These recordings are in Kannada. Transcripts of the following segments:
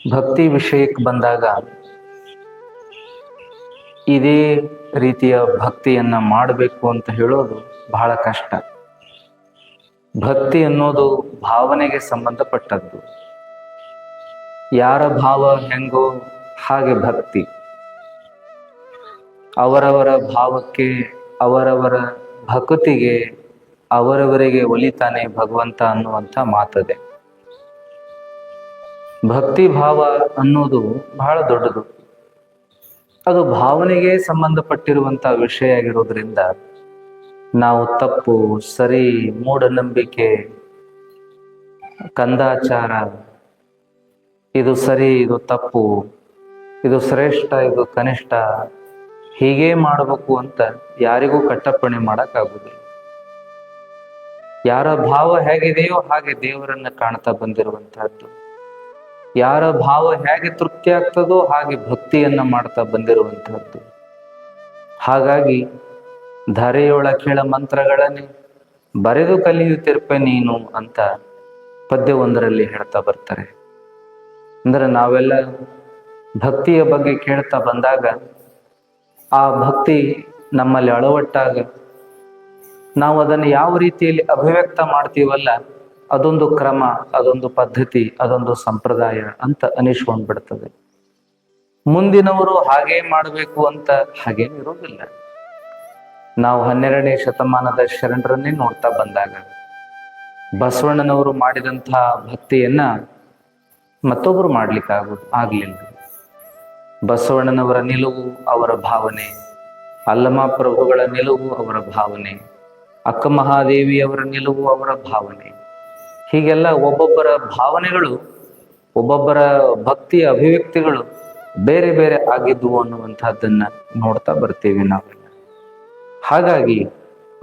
ಭಕ್ತಿ ವಿಷಯಕ್ಕೆ ಬಂದಾಗ ಇದೇ ರೀತಿಯ ಭಕ್ತಿಯನ್ನ ಮಾಡಬೇಕು ಅಂತ ಹೇಳೋದು ಬಹಳ ಕಷ್ಟ. ಭಕ್ತಿ ಅನ್ನೋದು ಭಾವನೆಗೆ ಸಂಬಂಧಪಟ್ಟದ್ದು. ಯಾರ ಭಾವ ಹೆಂಗೋ ಹಾಗೆ ಭಕ್ತಿ. ಅವರವರ ಭಾವಕ್ಕೆ, ಅವರವರ ಭಕ್ತಿಗೆ ಅವರವರಿಗೆ ಒಲಿತಾನೆ ಭಗವಂತ ಅನ್ನುವಂಥ ಮಾತದೆ. ಭಕ್ತಿ ಭಾವ ಅನ್ನೋದು ಬಹಳ ದೊಡ್ಡದು. ಅದು ಭಾವನೆಗೆ ಸಂಬಂಧಪಟ್ಟಿರುವಂತ ವಿಷಯ ಆಗಿರೋದ್ರಿಂದ ನಾವು ತಪ್ಪು ಸರಿ, ಮೂಢನಂಬಿಕೆ, ಕಂದಾಚಾರ, ಇದು ಸರಿ ಇದು ತಪ್ಪು, ಇದು ಶ್ರೇಷ್ಠ ಇದು ಕನಿಷ್ಠ, ಹೀಗೆ ಮಾಡಬೇಕು ಅಂತ ಯಾರಿಗೂ ಕಟ್ಟಪ್ಪಣೆ ಮಾಡಕ್ಕಾಗುದಿಲ್ಲ. ಯಾರ ಭಾವ ಹೇಗಿದೆಯೋ ಹಾಗೆ ದೇವರನ್ನ ಕಾಣ್ತಾ ಬಂದಿರುವಂತಹದ್ದು. ಯಾರ ಭಾವ ಹೇಗೆ ತೃಪ್ತಿ ಆಗ್ತದೋ ಹಾಗೆ ಭಕ್ತಿಯನ್ನ ಮಾಡ್ತಾ ಬಂದಿರುವಂತಹದ್ದು. ಹಾಗಾಗಿ ಧರೆಯೊಳ ಕೆಳ ಮಂತ್ರಗಳನ್ನೇ ಬರೆದು ಕಲಿಯುತ್ತಿರ್ಪೆ ನೀನು ಅಂತ ಪದ್ಯವೊಂದರಲ್ಲಿ ಹೇಳ್ತಾ ಬರ್ತಾರೆ. ಅಂದ್ರೆ ನಾವೆಲ್ಲ ಭಕ್ತಿಯ ಬಗ್ಗೆ ಕೇಳ್ತಾ ಬಂದಾಗ, ಆ ಭಕ್ತಿ ನಮ್ಮಲ್ಲಿ ಅಳವಟ್ಟಾಗ ನಾವು ಅದನ್ನು ಯಾವ ರೀತಿಯಲ್ಲಿ ಅಭಿವ್ಯಕ್ತ ಮಾಡ್ತೀವಲ್ಲ, ಅದೊಂದು ಕ್ರಮ, ಅದೊಂದು ಪದ್ಧತಿ, ಅದೊಂದು ಸಂಪ್ರದಾಯ ಅಂತ ಅನಿಸ್ಕೊಂಡ್ಬಿಡ್ತದೆ. ಮುಂದಿನವರು ಹಾಗೇ ಮಾಡಬೇಕು ಅಂತ ಹಾಗೇನಿರೋದಿಲ್ಲ. ನಾವು 12ನೇ ಶತಮಾನದ ಶರಣರನ್ನೇ ನೋಡ್ತಾ ಬಂದಾಗ ಬಸವಣ್ಣನವರು ಮಾಡಿದಂತಹ ಭಕ್ತಿಯನ್ನ ಮತ್ತೊಬ್ಬರು ಆಗ್ಲಿಲ್ಲ. ಬಸವಣ್ಣನವರ ನಿಲುವು ಅವರ ಭಾವನೆ, ಅಲ್ಲಮ ಪ್ರಭುಗಳ ನಿಲುವು ಅವರ ಭಾವನೆ, ಅಕ್ಕ ಮಹಾದೇವಿಯವರ ನಿಲುವು ಅವರ ಭಾವನೆ, ಹೀಗೆಲ್ಲ ಒಬ್ಬೊಬ್ಬರ ಭಾವನೆಗಳು, ಒಬ್ಬೊಬ್ಬರ ಭಕ್ತಿಯ ಅಭಿವ್ಯಕ್ತಿಗಳು ಬೇರೆ ಬೇರೆ ಆಗಿದ್ವು ಅನ್ನುವಂಥದ್ದನ್ನ ನೋಡ್ತಾ ಬರ್ತೀವಿ ನಾವೆಲ್ಲ. ಹಾಗಾಗಿ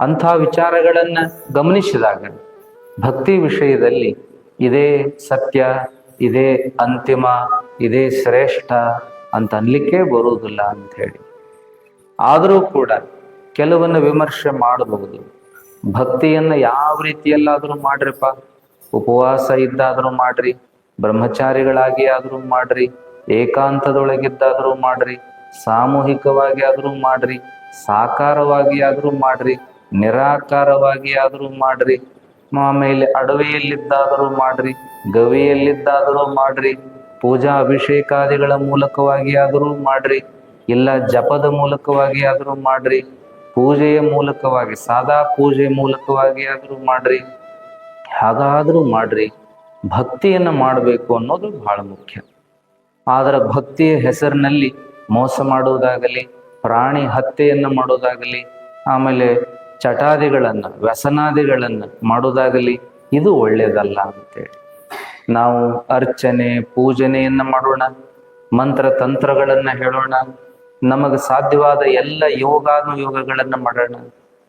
ಅಂಥ ವಿಚಾರಗಳನ್ನ ಗಮನಿಸಿದಾಗ ಭಕ್ತಿ ವಿಷಯದಲ್ಲಿ ಇದೇ ಸತ್ಯ, ಇದೇ ಅಂತಿಮ, ಇದೇ ಶ್ರೇಷ್ಠ ಅಂತ ಅನ್ಲಿಕ್ಕೆ ಬರುವುದಿಲ್ಲ ಅಂತ ಹೇಳಿ. ಆದರೂ ಕೂಡ ಕೆಲವನ್ನ ವಿಮರ್ಶೆ ಮಾಡಬಹುದು. ಭಕ್ತಿಯನ್ನ ಯಾವ ರೀತಿಯಲ್ಲಾದ್ರೂ ಮಾಡ್ರಿಪ್ಪ, ಉಪವಾಸ ಇದ್ದಾದ್ರೂ ಮಾಡ್ರಿ, ಬ್ರಹ್ಮಚಾರಿಗಳಾಗಿ ಆದ್ರೂ ಮಾಡ್ರಿ, ಏಕಾಂತದೊಳಗಿದ್ದಾದ್ರೂ ಮಾಡ್ರಿ, ಸಾಮೂಹಿಕವಾಗಿ ಆದ್ರೂ ಮಾಡ್ರಿ, ಸಾಕಾರವಾಗಿ ಆದ್ರೂ ಮಾಡ್ರಿ, ನಿರಾಕಾರವಾಗಿ ಆದ್ರೂ ಮಾಡ್ರಿ, ಆಮೇಲೆ ಅಡವೆಯಲ್ಲಿದ್ದಾದರೂ ಮಾಡ್ರಿ, ಗವಿಯಲ್ಲಿದ್ದಾದರೂ ಮಾಡ್ರಿ, ಪೂಜಾ ಅಭಿಷೇಕಾದಿಗಳ ಮೂಲಕವಾಗಿ ಆದರೂ ಮಾಡ್ರಿ, ಇಲ್ಲ ಜಪದ ಮೂಲಕವಾಗಿ ಆದರೂ ಮಾಡ್ರಿ, ಪೂಜೆಯ ಮೂಲಕವಾಗಿ, ಸಾದಾ ಪೂಜೆ ಮೂಲಕವಾಗಿ ಆದರೂ ಮಾಡ್ರಿ, ಹಾಗಾದ್ರೂ ಮಾಡ್ರಿ, ಭಕ್ತಿಯನ್ನ ಮಾಡಬೇಕು ಅನ್ನೋದು ಬಹಳ ಮುಖ್ಯ. ಆದ್ರೆ ಭಕ್ತಿಯ ಹೆಸರಿನಲ್ಲಿ ಮೋಸ ಮಾಡುವುದಾಗಲಿ, ಪ್ರಾಣಿ ಹತ್ಯೆಯನ್ನ ಮಾಡೋದಾಗಲಿ, ಆಮೇಲೆ ಚಟಾದಿಗಳನ್ನ, ವ್ಯಸನಾದಿಗಳನ್ನ ಮಾಡೋದಾಗಲಿ, ಇದು ಒಳ್ಳೇದಲ್ಲ ಅಂತೇಳಿ ನಾವು ಅರ್ಚನೆ ಪೂಜನೆಯನ್ನ ಮಾಡೋಣ, ಮಂತ್ರ ತಂತ್ರಗಳನ್ನ ಹೇಳೋಣ, ನಮಗೆ ಸಾಧ್ಯವಾದ ಎಲ್ಲ ಯೋಗಾನುಯೋಗಗಳನ್ನ ಮಾಡೋಣ.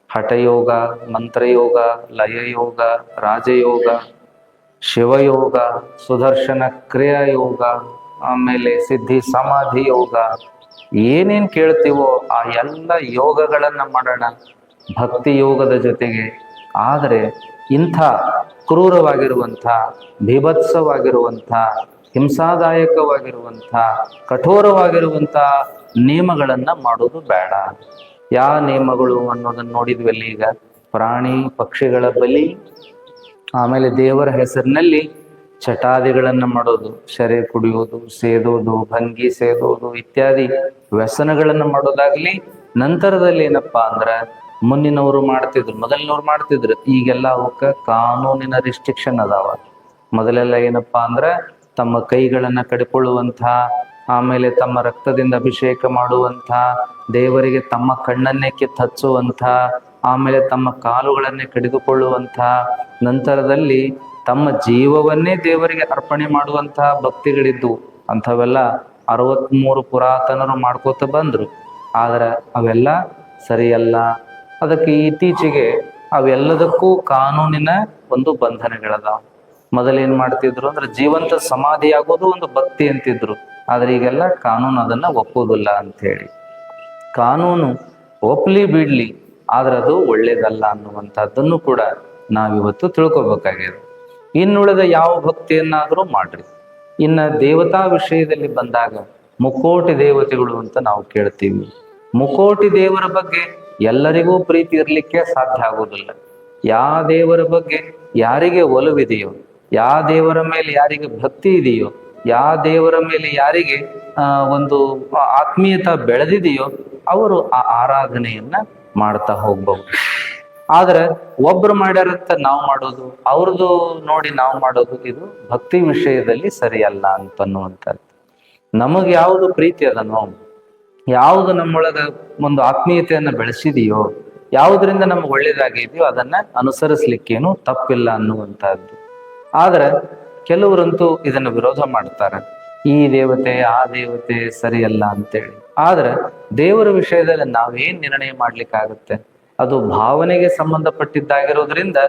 ಹಠಯೋಗ, ಮಂತ್ರಯೋಗ, ಲಯಯೋಗ, ರಾಜಯೋಗ, ಶಿವಯೋಗ, ಸುದರ್ಶನ ಕ್ರಿಯಾ ಯೋಗ, ಆಮೇಲೆ ಸಿದ್ಧಿ ಸಮಾಧಿ ಯೋಗ, ಏನೇನ್ ಕೇಳ್ತೀವೋ ಆ ಎಲ್ಲ ಯೋಗಗಳನ್ನ ಮಾಡೋಣ ಭಕ್ತಿ ಯೋಗದ ಜೊತೆಗೆ. ಆದರೆ ಇಂಥ ಕ್ರೂರವಾಗಿರುವಂಥ, ಭೀಭತ್ಸವಾಗಿರುವಂಥ, ಹಿಂಸಾದಾಯಕವಾಗಿರುವಂಥ, ಕಠೋರವಾಗಿರುವಂಥ ನಿಯಮಗಳನ್ನ ಮಾಡೋದು ಬೇಡ. ಯಾವ ನಿಯಮಗಳು ಅನ್ನೋದನ್ನ ನೋಡಿದ್ವಲ್ಲಿ ಈಗ, ಪ್ರಾಣಿ ಪಕ್ಷಿಗಳ ಬಲಿ, ಆಮೇಲೆ ದೇವರ ಹೆಸರಿನಲ್ಲಿ ಚಟಾದಿಗಳನ್ನ ಮಾಡೋದು, ಶರೆ ಕುಡಿಯೋದು, ಸೇದೋದು, ಭಂಗಿ ಸೇದೋದು ಇತ್ಯಾದಿ ವ್ಯಸನಗಳನ್ನ ಮಾಡೋದಾಗ್ಲಿ. ನಂತರದಲ್ಲಿ ಏನಪ್ಪಾ ಅಂದ್ರ ಮೊದಲಿನವ್ರು ಮಾಡ್ತಿದ್ರು, ಈಗೆಲ್ಲ ಅವಕ್ಕ ಕಾನೂನಿನ ರಿಸ್ಟ್ರಿಕ್ಷನ್ ಅದಾವ. ಮೊದಲೆಲ್ಲ ಏನಪ್ಪಾ ಅಂದ್ರ ತಮ್ಮ ಕೈಗಳನ್ನ ಕಡಿಕೊಳ್ಳುವಂಥ, ಆಮೇಲೆ ತಮ್ಮ ರಕ್ತದಿಂದ ಅಭಿಷೇಕ ಮಾಡುವಂಥ, ದೇವರಿಗೆ ತಮ್ಮ ಕಣ್ಣನ್ನೇ ಕಿತ್ತು ಹಚ್ಚುವಂಥ, ಆಮೇಲೆ ತಮ್ಮ ಕಾಲುಗಳನ್ನೇ ಕಡಿದುಕೊಳ್ಳುವಂಥ, ನಂತರದಲ್ಲಿ ತಮ್ಮ ಜೀವವನ್ನೇ ದೇವರಿಗೆ ಅರ್ಪಣೆ ಮಾಡುವಂತಹ ಭಕ್ತಿಗಳಿದ್ದು. ಅಂಥವೆಲ್ಲ 63 ಪುರಾತನರು ಮಾಡ್ಕೋತ ಬಂದ್ರು. ಆದ್ರೆ ಅವೆಲ್ಲ ಸರಿಯಲ್ಲ. ಅದಕ್ಕೆ ಇತ್ತೀಚೆಗೆ ಅವೆಲ್ಲದಕ್ಕೂ ಕಾನೂನಿನ ಒಂದು ಬಂಧನಗಳದಾವ. ಮೊದಲೇನ್ ಮಾಡ್ತಿದ್ರು ಅಂದ್ರೆ ಜೀವಂತ ಸಮಾಧಿ ಆಗೋದು ಒಂದು ಭಕ್ತಿ ಅಂತಿದ್ರು. ಆದ್ರೆ ಈಗೆಲ್ಲ ಕಾನೂನು ಅದನ್ನ ಒಪ್ಪೋದಿಲ್ಲ ಅಂತ ಹೇಳಿ. ಕಾನೂನು ಒಪ್ಲಿ ಬಿಡ್ಲಿ, ಆದ್ರೆ ಅದು ಒಳ್ಳೇದಲ್ಲ ಅನ್ನುವಂಥದ್ದನ್ನು ಕೂಡ ನಾವಿವತ್ತು ತಿಳ್ಕೊಬೇಕಾಗಿದೆ. ಇನ್ನುಳಿದ ಯಾವ ಭಕ್ತಿಯನ್ನಾದ್ರೂ ಮಾಡ್ರಿ, ಇನ್ನ ದೇವತಾ ವಿಷಯದಲ್ಲಿ ಬಂದಾಗ ಮುಕ್ಕೋಟಿ ದೇವತೆಗಳು ಅಂತ ನಾವು ಕೇಳ್ತೀವಿ. ಮುಕ್ಕೋಟಿ ದೇವರ ಬಗ್ಗೆ ಎಲ್ಲರಿಗೂ ಪ್ರೀತಿ ಇರ್ಲಿಕ್ಕೆ ಸಾಧ್ಯ ಆಗೋದಿಲ್ಲ. ಯಾವ ದೇವರ ಬಗ್ಗೆ ಯಾರಿಗೆ ಒಲವಿದೆಯೋ, ಯಾವ ದೇವರ ಮೇಲೆ ಯಾರಿಗೆ ಭಕ್ತಿ ಇದೆಯೋ, ಯಾವ ದೇವರ ಮೇಲೆ ಯಾರಿಗೆ ಒಂದು ಆತ್ಮೀಯತ ಬೆಳೆದಿದೆಯೋ ಅವರು ಆ ಆರಾಧನೆಯನ್ನ ಮಾಡ್ತಾ ಹೋಗ್ಬಹುದು. ಆದ್ರೆ ಒಬ್ರು ಮಾಡ್ಯಾರಂತ ನಾವು ಮಾಡೋದು, ಅವ್ರದ್ದು ನೋಡಿ ನಾವು ಮಾಡೋದು, ಇದು ಭಕ್ತಿ ವಿಷಯದಲ್ಲಿ ಸರಿಯಲ್ಲ ಅಂತನ್ನುವಂಥದ್ದು. ನಮಗೆ ಯಾವುದು ಪ್ರೀತಿ ಅದನೋ, ಯಾವುದು ನಮ್ಮೊಳಗ ಒಂದು ಆತ್ಮೀಯತೆಯನ್ನ ಬೆಳೆಸಿದೆಯೋ, ಯಾವುದರಿಂದ ನಮ್ಗೆ ಒಳ್ಳೇದಾಗಿದೆಯೋ ಅದನ್ನ ಅನುಸರಿಸ್ಲಿಕ್ಕೇನು ತಪ್ಪಿಲ್ಲ ಅನ್ನುವಂಥದ್ದು. ಆದ್ರೆ ಕೆಲವರಂತೂ ಇದನ್ನ ವಿರೋಧ ಮಾಡ್ತಾರೆ, ಈ ದೇವತೆ ಆ ದೇವತೆ ಸರಿಯಲ್ಲ ಅಂತೇಳಿ. ಆದ್ರೆ ದೇವರ ವಿಷಯದಲ್ಲಿ ನಾವೇನ್ ನಿರ್ಣಯ ಮಾಡ್ಲಿಕ್ಕಾಗತ್ತೆ? ಅದು ಭಾವನೆಗೆ ಸಂಬಂಧಪಟ್ಟಿದ್ದಾಗಿರೋದ್ರಿಂದ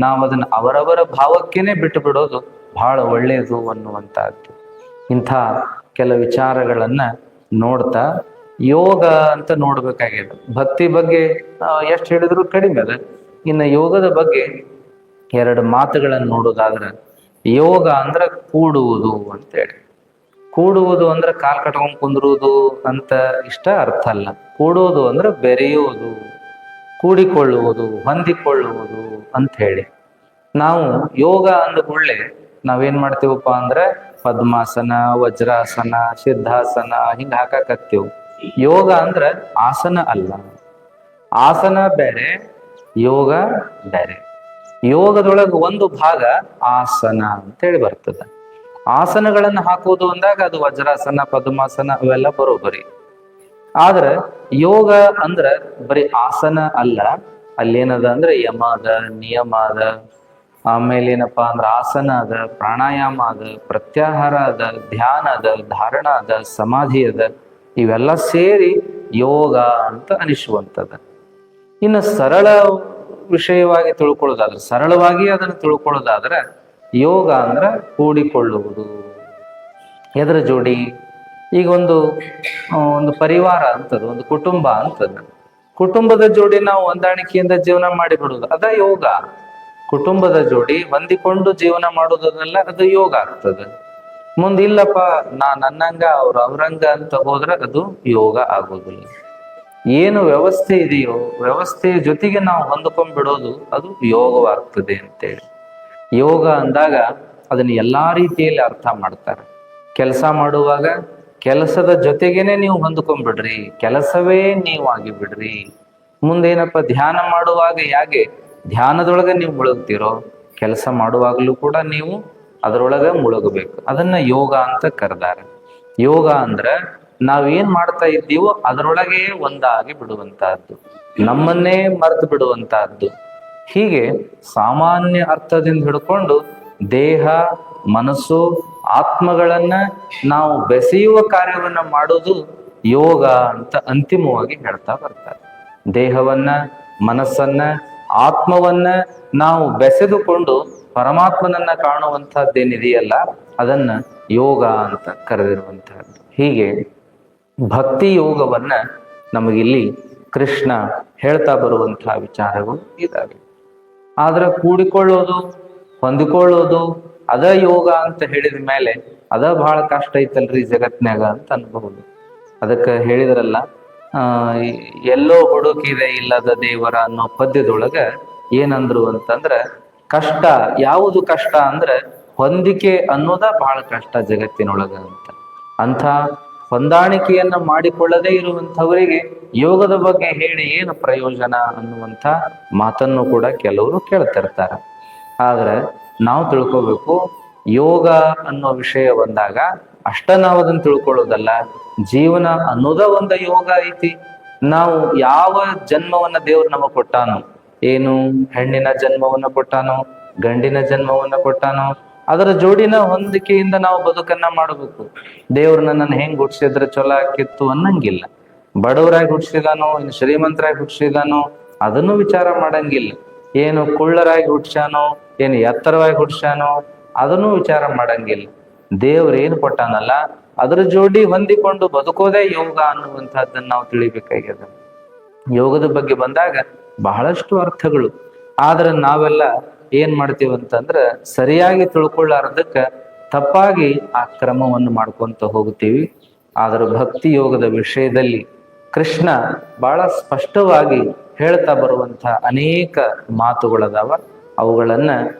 ನಾವು ಅದನ್ನ ಅವರವರ ಭಾವಕ್ಕೇನೆ ಬಿಟ್ಟು ಬಿಡೋದು ಬಹಳ ಒಳ್ಳೆಯದು ಅನ್ನುವಂಥದ್ದು. ಇಂಥ ಕೆಲ ವಿಚಾರಗಳನ್ನ ನೋಡ್ತಾ ಯೋಗ ಅಂತ ನೋಡ್ಬೇಕಾಗಿದೆ. ಭಕ್ತಿ ಬಗ್ಗೆ ಎಷ್ಟು ಹೇಳಿದ್ರು ಕಡಿಮೆ ಅದ. ಇನ್ನು ಯೋಗದ ಬಗ್ಗೆ ಎರಡು ಮಾತುಗಳನ್ನು ನೋಡೋದಾದ್ರೆ, ಯೋಗ ಅಂದ್ರೆ ಕೂಡುವುದು ಅಂತೇಳಿ. ಕೂಡುವುದು ಅಂದ್ರೆ ಕಾಲ್ ಕಟ್ಕೊಂಡ್ ಕುಂದ್ರುವುದು ಅಂತ ಇಷ್ಟ ಅರ್ಥ ಅಲ್ಲ. ಕೂಡುವುದು ಅಂದ್ರೆ ಬೆರೆಯುವುದು, ಕೂಡಿಕೊಳ್ಳುವುದು, ಹೊಂದಿಕೊಳ್ಳುವುದು ಅಂತ ಹೇಳಿ. ನಾವು ಯೋಗ ಅಂದ ಕೂಡಲೇ ನಾವೇನ್ ಮಾಡ್ತೀವಪ್ಪ ಅಂದ್ರೆ ಪದ್ಮಾಸನ, ವಜ್ರಾಸನ, ಸಿದ್ಧಾಸನ ಹಿಂಗ ಹಾಕಾಕತ್ತೀವಿ. ಯೋಗ ಅಂದ್ರೆ ಆಸನ ಅಲ್ಲ. ಆಸನ ಬೇರೆ, ಯೋಗ ಬೇರೆ. ಯೋಗದೊಳಗೆ ಒಂದು ಭಾಗ ಆಸನ ಅಂತೇಳಿ ಬರ್ತದೆ. ಆಸನಗಳನ್ನ ಹಾಕುವುದು ಅಂದಾಗ ಅದು ವಜ್ರಾಸನ, ಪದ್ಮಾಸನ ಅವೆಲ್ಲ ಬರೋಬರಿ. ಆದ್ರೆ ಯೋಗ ಅಂದ್ರ ಬರೀ ಆಸನ ಅಲ್ಲ. ಅಲ್ಲೇನದ ಅಂದ್ರೆ ಯಮ ಅದ, ನಿಯಮ ಅದ, ಆಮೇಲೆ ಏನಪ್ಪಾ ಅಂದ್ರ ಆಸನ ಅದ, ಪ್ರಾಣಾಯಾಮ ಅದ, ಪ್ರತ್ಯಾಹಾರ ಅದ, ಧ್ಯಾನ ಅದ, ಧಾರಣ ಅದ, ಸಮಾಧಿ ಅದ. ಇವೆಲ್ಲ ಸೇರಿ ಯೋಗ ಅಂತ ಅನಿಸುವಂಥದ್ದು. ಇನ್ನು ಸರಳ ವಿಷಯವಾಗಿ ತಿಳ್ಕೊಳ್ಳೋದಾದ್ರೆ, ಸರಳವಾಗಿ ಅದನ್ನು ತಿಳ್ಕೊಳ್ಳೋದಾದ್ರೆ, ಯೋಗ ಅಂದ್ರೆ ಕೂಡಿಕೊಳ್ಳುವುದು. ಎದರ ಜೋಡಿ? ಈಗ ಒಂದು ಪರಿವಾರ ಅಂತದ, ಒಂದು ಕುಟುಂಬ ಅಂತದ. ಕುಟುಂಬದ ಜೋಡಿ ನಾವು ಹೊಂದಾಣಿಕೆಯಿಂದ ಜೀವನ ಮಾಡಿಬಿಡುದು ಅದ ಯೋಗ. ಕುಟುಂಬದ ಜೋಡಿ ಹೊಂದಿಕೊಂಡು ಜೀವನ ಮಾಡೋದನ್ನೆಲ್ಲ ಅದು ಯೋಗ ಆಗ್ತದೆ. ಮುಂದಿಲ್ಲಪ್ಪ ನನ್ನಂಗ ಅವ್ರಂಗ ಅಂತ ಹೋದ್ರೆ ಅದು ಯೋಗ ಆಗೋದಿಲ್ಲ. ಏನು ವ್ಯವಸ್ಥೆ ಇದೆಯೋ ವ್ಯವಸ್ಥೆಯ ಜೊತೆಗೆ ನಾವು ಹೊಂದ್ಕೊಂಡ್ಬಿಡೋದು ಅದು ಯೋಗವಾಗ್ತದೆ ಅಂತೇಳಿ. ಯೋಗ ಅಂದಾಗ ಅದನ್ನ ಎಲ್ಲಾ ರೀತಿಯಲ್ಲಿ ಅರ್ಥ ಮಾಡ್ತಾರೆ. ಕೆಲಸ ಮಾಡುವಾಗ ಕೆಲಸದ ಜೊತೆಗೇನೆ ನೀವು ಹೊಂದ್ಕೊಂಡ್ಬಿಡ್ರಿ, ಕೆಲಸವೇ ನೀವು ಆಗಿಬಿಡ್ರಿ. ಮುಂದೇನಪ್ಪ ಧ್ಯಾನ ಮಾಡುವಾಗ ಹೇಗೆ ಧ್ಯಾನದೊಳಗೆ ನೀವು ಮುಳುಗ್ತಿರೋ, ಕೆಲಸ ಮಾಡುವಾಗಲೂ ಕೂಡ ನೀವು ಅದರೊಳಗೆ ಮುಳುಗಬೇಕು. ಅದನ್ನ ಯೋಗ ಅಂತ ಕರೆದಾರೆ. ಯೋಗ ಅಂದ್ರೆ ನಾವೇನ್ ಮಾಡ್ತಾ ಇದ್ದೀವೋ ಅದರೊಳಗೆ ಒಂದಾಗಿ ಬಿಡುವಂತಹದ್ದು, ನಮ್ಮನ್ನೇ ಮರೆತು ಬಿಡುವಂತಹದ್ದು. ಹೀಗೆ ಸಾಮಾನ್ಯ ಅರ್ಥದಿಂದ ಹಿಡ್ಕೊಂಡು ದೇಹ, ಮನಸ್ಸು, ಆತ್ಮಗಳನ್ನ ನಾವು ಬೆಸೆಯುವ ಕಾರ್ಯವನ್ನ ಮಾಡೋದು ಯೋಗ ಅಂತ ಅಂತಿಮವಾಗಿ ಹೇಳ್ತಾ ಬರ್ತಾರೆ. ದೇಹವನ್ನ, ಮನಸ್ಸನ್ನ, ಆತ್ಮವನ್ನ ನಾವು ಬೆಸೆದುಕೊಂಡು ಪರಮಾತ್ಮನನ್ನ ಕಾಣುವಂತಹದ್ದೇನಿದೆಯಲ್ಲ ಅದನ್ನ ಯೋಗ ಅಂತ ಕರೆದಿರುವಂತಹದ್ದು. ಹೀಗೆ ಭಕ್ತಿ ಯೋಗವನ್ನ ನಮಗಿಲ್ಲಿ ಕೃಷ್ಣ ಹೇಳ್ತಾ ಬರುವಂತಹ ವಿಚಾರಗಳು ಇದಾವೆ. ಆದ್ರೆ ಕೂಡಿಕೊಳ್ಳೋದು, ಹೊಂದಿಕೊಳ್ಳೋದು ಅದ ಯೋಗ ಅಂತ ಹೇಳಿದ ಮೇಲೆ ಅದ ಬಹಳ ಕಷ್ಟ ಐತಲ್ರಿ ಜಗತ್ನ್ಯಾಗ ಅಂತ ಅನ್ಬಹುದು. ಅದಕ್ಕೆ ಹೇಳಿದ್ರಲ್ಲ, ಎಲ್ಲೋ ಹುಡುಕಿದೆ ಇಲ್ಲದ ದೇವರ ಅನ್ನೋ ಪದ್ಯದೊಳಗ ಏನಂದ್ರು ಅಂತಂದ್ರ, ಕಷ್ಟ ಯಾವುದು ಕಷ್ಟ ಅಂದ್ರೆ ಹೊಂದಿಕೆ ಅನ್ನೋದ ಬಹಳ ಕಷ್ಟ ಜಗತ್ತಿನೊಳಗ ಅಂತ. ಅಂಥ ಹೊಂದಾಣಿಕೆಯನ್ನ ಮಾಡಿಕೊಳ್ಳದೇ ಇರುವಂಥವರಿಗೆ ಯೋಗದ ಬಗ್ಗೆ ಹೇಳಿ ಏನು ಪ್ರಯೋಜನ ಅನ್ನುವಂಥ ಮಾತನ್ನು ಕೂಡ ಕೆಲವರು ಕೇಳ್ತಿರ್ತಾರೆ. ಆದ್ರೆ ನಾವು ತಿಳ್ಕೋಬೇಕು, ಯೋಗ ಅನ್ನೋ ವಿಷಯ ಬಂದಾಗ ಅಷ್ಟ ನಾವು ಅದನ್ನ ತಿಳ್ಕೊಳ್ಳೋದಲ್ಲ, ಜೀವನ ಅನ್ನೋದ ಒಂದು ಯೋಗ ಐತಿ. ನಾವು ಯಾವ ಜನ್ಮವನ್ನ ದೇವ್ರು ನಮಗ್ ಕೊಟ್ಟಾನೋ, ಏನು ಹೆಣ್ಣಿನ ಜನ್ಮವನ್ನ ಕೊಟ್ಟಾನೋ, ಗಂಡಿನ ಜನ್ಮವನ್ನ ಕೊಟ್ಟಾನೋ, ಅದರ ಜೋಡಿನ ಹೊಂದಿಕೆಯಿಂದ ನಾವು ಬದುಕನ್ನ ಮಾಡಬೇಕು. ದೇವ್ರು ನನ್ನನ್ನು ಹೆಂಗ್ ಹುಡ್ಸಿದ್ರೆ ಚಲೋ ಆಕಿತ್ತು ಅನ್ನಂಗಿಲ್ಲ. ಬಡವರಾಗಿ ಹುಡ್ಸಿದಾನೋ, ಇನ್ನು ಶ್ರೀಮಂತರಾಗಿ ಹುಡ್ಸಿದಾನೋ ಅದನ್ನು ವಿಚಾರ ಮಾಡಂಗಿಲ್ಲ. ಏನು ಕುಳ್ಳರಾಗಿ ಹುಡ್ಸ್ಯಾನೋ, ಏನು ಎತ್ತರವಾಗಿ ಹುಡ್ಸ್ಯಾನೋ ಅದನ್ನು ವಿಚಾರ ಮಾಡಂಗಿಲ್ಲ. ದೇವ್ರು ಏನ್ ಕೊಟ್ಟಾನಲ್ಲ ಅದ್ರ ಜೋಡಿ ಹೊಂದಿಕೊಂಡು ಬದುಕೋದೇ ಯೋಗ ಅನ್ನುವಂಥದ್ದನ್ನ ನಾವು ತಿಳಿಬೇಕಾಗ್ಯದ. ಯೋಗದ ಬಗ್ಗೆ ಬಂದಾಗ ಬಹಳಷ್ಟು ಅರ್ಥಗಳು. ಆದ್ರೆ ನಾವೆಲ್ಲ ಏನ್ ಮಾಡ್ತೀವಿ ಅಂತಂದ್ರ ಸರಿಯಾಗಿ ತಿಳ್ಕೊಳ್ಳಾರ್ದಕ್ಕ ತಪ್ಪಾಗಿ ಆ ಕ್ರಮವನ್ನು ಮಾಡ್ಕೊಂತ ಹೋಗ್ತೀವಿ. ಆದ್ರೆ ಭಕ್ತಿ ಯೋಗದ ವಿಷಯದಲ್ಲಿ ಕೃಷ್ಣ ಬಹಳ ಸ್ಪಷ್ಟವಾಗಿ ಹೇಳ್ತಾ ಬರುವಂತ ಅನೇಕ ಮಾತುಗಳದಾವ. ಅವುಗಳನ್ನ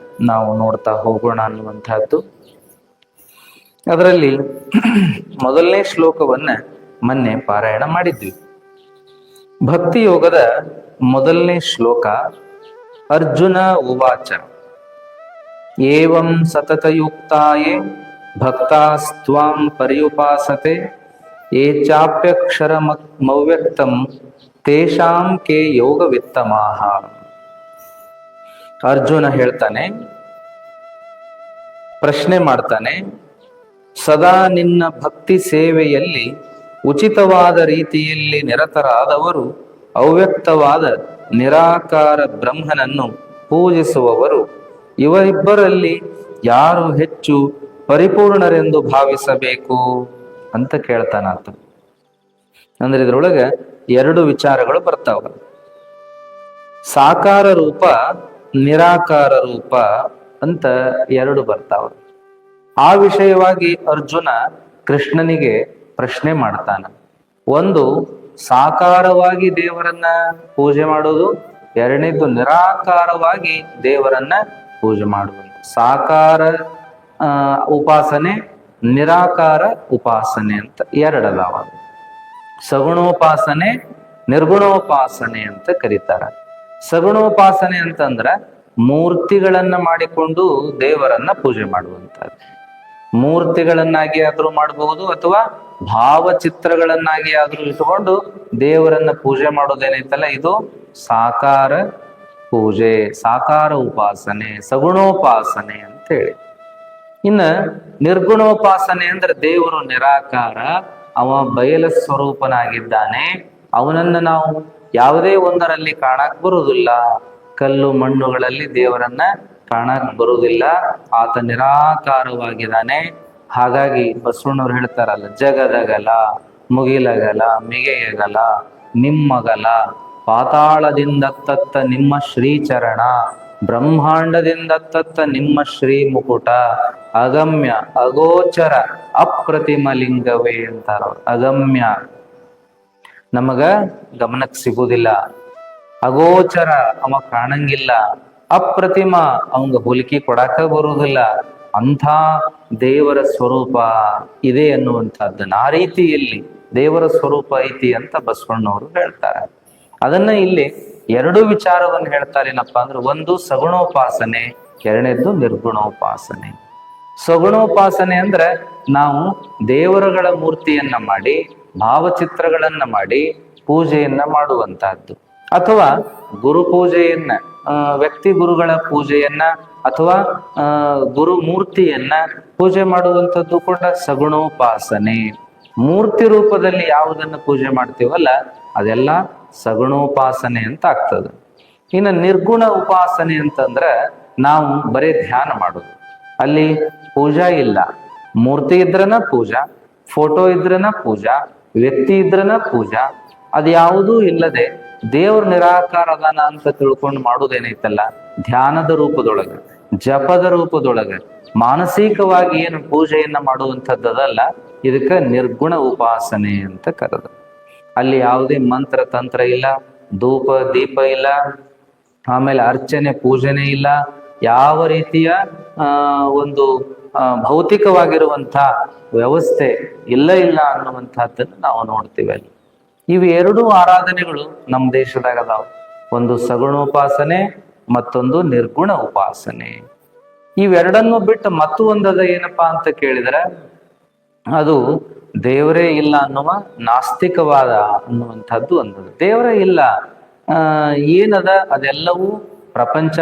ನಾವು ನೋಡ್ತಾ ಹೋಗೋಣ ಅನ್ನುವಂತಹದ್ದು. ಅದರಲ್ಲಿ ಮೊದಲನೇ ಶ್ಲೋಕವನ್ನ ಮೊನ್ನೆ ಪಾರಾಯಣ ಮಾಡಿದ್ವಿ. ಭಕ್ತಿ ಯೋಗದ ಮೊದಲನೇ ಶ್ಲೋಕ, ಅರ್ಜುನ ಉವಾಚ ಏವಂ ಸತತಯುಕ್ತಾಯೇ ಭಕ್ತಾಸ್ತ್ವಾಂ ಪರ್ಯುಪಾಸತೆ ಯೇ ಚಾಪ್ಯಕ್ಷರಮವ್ಯಕ್ತಂ ತೇಷಾಂ ಕೇ ಯೋಗವಿತ್ತಮಾಹ. ಅರ್ಜುನ ಹೇಳ್ತಾನೆ, ಪ್ರಶ್ನೆ ಮಾಡ್ತಾನೆ, ಸದಾ ನಿನ್ನ ಭಕ್ತಿ ಸೇವೆಯಲ್ಲಿ ಉಚಿತವಾದ ರೀತಿಯಲ್ಲಿ ನಿರತರಾದವರು, ಅವ್ಯಕ್ತವಾದ ನಿರಾಕಾರ ಬ್ರಹ್ಮನನ್ನು ಪೂಜಿಸುವವರು, ಇವರಿಬ್ಬರಲ್ಲಿ ಯಾರು ಹೆಚ್ಚು ಪರಿಪೂರ್ಣರೆಂದು ಭಾವಿಸಬೇಕು ಅಂತ ಕೇಳ್ತಾನಾತ. ಅಂದ್ರೆ ಇದ್ರೊಳಗೆ ಎರಡು ವಿಚಾರಗಳು ಬರ್ತಾವ. ಸಾಕಾರ ರೂಪ, ನಿರಾಕಾರ ರೂಪ ಅಂತ ಎರಡು ಬರ್ತಾವ. ಆ ವಿಷಯವಾಗಿ ಅರ್ಜುನ ಕೃಷ್ಣನಿಗೆ ಪ್ರಶ್ನೆ ಮಾಡ್ತಾನ. ಒಂದು, ಸಾಕಾರವಾಗಿ ದೇವರನ್ನ ಪೂಜೆ ಮಾಡೋದು, ಎರಡನೇದು ನಿರಾಕಾರವಾಗಿ ದೇವರನ್ನ ಪೂಜೆ ಮಾಡುವುದು. ಸಾಕಾರ ಉಪಾಸನೆ, ನಿರಾಕಾರ ಉಪಾಸನೆ ಅಂತ ಎರಡದಾವ. ಸಗುಣೋಪಾಸನೆ, ನಿರ್ಗುಣೋಪಾಸನೆ ಅಂತ ಕರೀತಾರ. ಸಗುಣೋಪಾಸನೆ ಅಂತಂದ್ರ ಮೂರ್ತಿಗಳನ್ನ ಮಾಡಿಕೊಂಡು ದೇವರನ್ನ ಪೂಜೆ ಮಾಡುವಂತದ್ದು. ಮೂರ್ತಿಗಳನ್ನಾಗಿ ಆದ್ರೂ ಮಾಡಬಹುದು, ಅಥವಾ ಭಾವಚಿತ್ರಗಳನ್ನಾಗಿ ಆದ್ರೂ ಇಟ್ಟುಕೊಂಡು ದೇವರನ್ನ ಪೂಜೆ ಮಾಡೋದೇನೈತಲ್ಲ, ಇದು ಸಾಕಾರ ಪೂಜೆ, ಸಾಕಾರ ಉಪಾಸನೆ, ಸಗುಣೋಪಾಸನೆ ಅಂತ ಹೇಳಿ. ಇನ್ನ ನಿರ್ಗುಣೋಪಾಸನೆ ಅಂದ್ರೆ ದೇವರು ನಿರಾಕಾರ, ಅವ ಬಯಲ ಸ್ವರೂಪನಾಗಿದ್ದಾನೆ, ಅವನನ್ನ ನಾವು ಯಾವುದೇ ಒಂದರಲ್ಲಿ ಕಾಣಕ್ ಬರುವುದಿಲ್ಲ. ಕಲ್ಲು ಮಣ್ಣುಗಳಲ್ಲಿ ದೇವರನ್ನ ಕಾಣಕ್ ಬರುವುದಿಲ್ಲ, ಆತ ನಿರಾಕಾರವಾಗಿದ್ದಾನೆ. ಹಾಗಾಗಿ ಬಸವಣ್ಣವ್ರು ಹೇಳ್ತಾರಲ್ಲ, ಜಗದಗಲ, ಮುಗಿಲಗಲ, ಮಿಗೆಯಗಲ, ನಿಮ್ಮಗಲ, ಪಾತಾಳದಿಂದ ತತ್ತ ನಿಮ್ಮ ಶ್ರೀಚರಣ, ಬ್ರಹ್ಮಾಂಡದಿಂದ ತತ್ತ ನಿಮ್ಮ ಶ್ರೀ ಮುಕುಟ, ಅಗಮ್ಯ ಅಗೋಚರ ಅಪ್ರತಿಮ ಲಿಂಗವೇ ಅಂತಾರ. ಅಗಮ್ಯ ನಮಗ ಗಮನಕ್ಕೆ ಸಿಗುವುದಿಲ್ಲ, ಅಗೋಚರ ಅವ ಕಾಣಂಗಿಲ್ಲ, ಅಪ್ರತಿಮ ಅವಂಗ ಹೋಲಿಕೆ ಕೊಡಾಕ ಬರುವುದಿಲ್ಲ. ಅಂಥ ದೇವರ ಸ್ವರೂಪ ಇದೆ ಅನ್ನುವಂಥದ್ದನ್ನ, ಆ ರೀತಿಯಲ್ಲಿ ದೇವರ ಸ್ವರೂಪ ಐತಿ ಅಂತ ಬಸವಣ್ಣವರು ಹೇಳ್ತಾರೆ. ಅದನ್ನ ಇಲ್ಲಿ ಎರಡು ವಿಚಾರವನ್ನು ಹೇಳ್ತಾರೆ. ಏನಪ್ಪಾ ಅಂದ್ರೆ, ಒಂದು ಸಗುಣೋಪಾಸನೆ, ಎರಡನೇದ್ದು ನಿರ್ಗುಣೋಪಾಸನೆ. ಸಗುಣೋಪಾಸನೆ ಅಂದ್ರೆ ನಾವು ದೇವರುಗಳ ಮೂರ್ತಿಯನ್ನ ಮಾಡಿ, ಭಾವಚಿತ್ರಗಳನ್ನ ಮಾಡಿ ಪೂಜೆಯನ್ನ ಮಾಡುವಂತಹದ್ದು, ಅಥವಾ ಗುರು ಪೂಜೆಯನ್ನ, ವ್ಯಕ್ತಿ ಗುರುಗಳ ಪೂಜೆಯನ್ನ, ಅಥವಾ ಗುರು ಮೂರ್ತಿಯನ್ನ ಪೂಜೆ ಮಾಡುವಂಥದ್ದು ಕೂಡ ಸಗುಣೋಪಾಸನೆ. ಮೂರ್ತಿ ರೂಪದಲ್ಲಿ ಯಾವುದನ್ನು ಪೂಜೆ ಮಾಡ್ತೀವಲ್ಲ ಅದೆಲ್ಲ ಸಗುಣೋಪಾಸನೆ ಅಂತ ಆಗ್ತದೆ. ಇನ್ನು ನಿರ್ಗುಣ ಉಪಾಸನೆ ಅಂತಂದ್ರೆ ನಾವು ಬರೀ ಧ್ಯಾನ ಮಾಡೋದು, ಅಲ್ಲಿ ಪೂಜಾ ಇಲ್ಲ. ಮೂರ್ತಿ ಇದ್ರನ ಪೂಜಾ, ಫೋಟೋ ಇದ್ರನ ಪೂಜಾ, ವ್ಯಕ್ತಿ ಇದ್ರನ ಪೂಜಾ, ಅದು ಯಾವುದೂ ಇಲ್ಲದೆ ದೇವ್ರ ನಿರಾಕಾರ ಅದಾನ ಅಂತ ತಿಳ್ಕೊಂಡು ಮಾಡುವುದೇನೈತಲ್ಲ, ಧ್ಯಾನದ ರೂಪದೊಳಗೆ, ಜಪದ ರೂಪದೊಳಗೆ ಮಾನಸಿಕವಾಗಿ ಏನು ಪೂಜೆಯನ್ನ ಮಾಡುವಂಥದ್ದಲ್ಲ, ಇದಕ್ಕೆ ನಿರ್ಗುಣ ಉಪಾಸನೆ ಅಂತ ಕರೆದು. ಅಲ್ಲಿ ಯಾವುದೇ ಮಂತ್ರ ತಂತ್ರ ಇಲ್ಲ, ಧೂಪ ದೀಪ ಇಲ್ಲ, ಆಮೇಲೆ ಅರ್ಚನೆ ಪೂಜೆನೇ ಇಲ್ಲ, ಯಾವ ರೀತಿಯ ಒಂದು ಭೌತಿಕವಾಗಿರುವಂಥ ವ್ಯವಸ್ಥೆ ಇಲ್ಲ ಅನ್ನುವಂಥದ್ದನ್ನು ನಾವು ನೋಡ್ತೀವಿ ಅಲ್ಲಿ. ಇವು ಎರಡೂ ಆರಾಧನೆಗಳು ನಮ್ಮ ದೇಶದಾಗ ಅದಾವ. ಒಂದು ಸಗುಣೋಪಾಸನೆ, ಮತ್ತೊಂದು ನಿರ್ಗುಣ ಉಪಾಸನೆ. ಇವೆರಡನ್ನು ಬಿಟ್ಟು ಮತ್ತು ಒಂದದ ಏನಪ್ಪಾ ಅಂತ ಕೇಳಿದ್ರೆ, ಅದು ದೇವರೇ ಇಲ್ಲ ಅನ್ನುವ ನಾಸ್ತಿಕವಾದ ಅನ್ನುವಂಥದ್ದು ಒಂದದು. ದೇವರೇ ಇಲ್ಲ, ಏನದ ಅದೆಲ್ಲವೂ ಪ್ರಪಂಚ,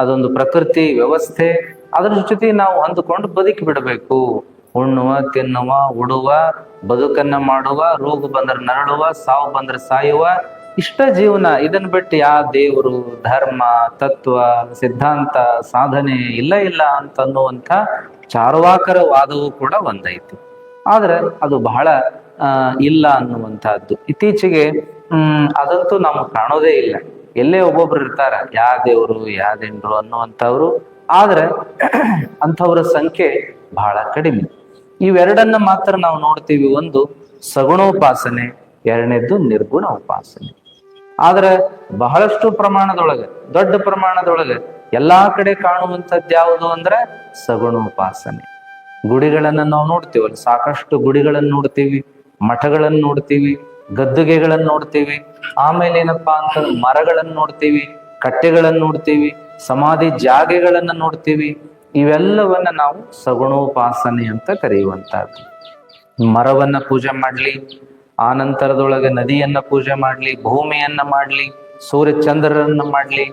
ಅದೊಂದು ಪ್ರಕೃತಿ ವ್ಯವಸ್ಥೆ, ಅದ್ರ ಜೊತೆ ನಾವು ಹೊಂದಿಕೊಂಡು ಬದುಕಿ ಬಿಡಬೇಕು. ಉಣ್ಣುವ, ತಿನ್ನುವ, ಉಡುವ, ಬದುಕನ್ನ ಮಾಡುವ, ರೋಗ ಬಂದ್ರೆ ನರಳುವ, ಸಾವು ಬಂದ್ರೆ ಸಾಯುವ, ಇಷ್ಟ ಜೀವನ. ಇದನ್ನ ಬಿಟ್ಟು ಯಾವ ದೇವರು, ಧರ್ಮ, ತತ್ವ, ಸಿದ್ಧಾಂತ, ಸಾಧನೆ ಇಲ್ಲ ಅಂತನ್ನುವಂಥ ಚಾರ್ವಾಕರ ವಾದವೂ ಕೂಡ ಒಂದೈತಿ. ಆದ್ರೆ ಅದು ಬಹಳ ಇಲ್ಲ ಅನ್ನುವಂಥದ್ದು. ಇತ್ತೀಚೆಗೆ ಅದಂತೂ ನಾವು ಕಾಣೋದೇ ಇಲ್ಲ. ಎಲ್ಲೇ ಒಬ್ಬೊಬ್ರು ಇರ್ತಾರ, ಯಾ ದೇವ್ರು ಯಾ ದೇನ್ರು ಅನ್ನುವಂಥವ್ರು ಆದ್ರೆ ಅಂಥವರ ಸಂಖ್ಯೆ ಬಹಳ ಕಡಿಮೆ. ಇವೆರಡನ್ನ ಮಾತ್ರ ನಾವು ನೋಡ್ತೀವಿ. ಒಂದು ಸಗುಣೋಪಾಸನೆ, ಎರಡನೇದ್ದು ನಿರ್ಗುಣ ಉಪಾಸನೆ. ಆದ್ರೆ ಬಹಳಷ್ಟು ಪ್ರಮಾಣದೊಳಗೆ, ದೊಡ್ಡ ಪ್ರಮಾಣದೊಳಗೆ ಎಲ್ಲಾ ಕಡೆ ಕಾಣುವಂಥದ್ದು ಯಾವುದು ಅಂದ್ರೆ ಸಗುಣೋಪಾಸನೆ. ಗುಡಿಗಳನ್ನ ನಾವು ನೋಡ್ತೀವಲ್ಲ, ಸಾಕಷ್ಟು ಗುಡಿಗಳನ್ನು ನೋಡ್ತೀವಿ, ಮಠಗಳನ್ನು ನೋಡ್ತೀವಿ, ಗದ್ದುಗೆಗಳನ್ನು ನೋಡ್ತೀವಿ, ಆಮೇಲೆ ಏನಪ್ಪಾ ಅಂತ ಮರಗಳನ್ನು ನೋಡ್ತೀವಿ, ಕಟ್ಟೆಗಳನ್ನು ನೋಡ್ತೀವಿ, ಸಮಾಧಿ ಜಾಗೆಗಳನ್ನ ನೋಡ್ತೀವಿ. ಇವೆಲ್ಲವನ್ನ ನಾವು ಸಗುಣೋಪಾಸನೆ ಅಂತ ಕರೆಯುವಂತಹದ್ದು. ಮರವನ್ನ ಪೂಜೆ ಮಾಡ್ಲಿ, ಆ ನಂತರದೊಳಗೆ ನದಿಯನ್ನ ಪೂಜೆ ಮಾಡ್ಲಿ, ಭೂಮಿಯನ್ನ ಮಾಡ್ಲಿ, ಸೂರ್ಯ ಚಂದ್ರರನ್ನ ಮಾಡ್ಲಿ,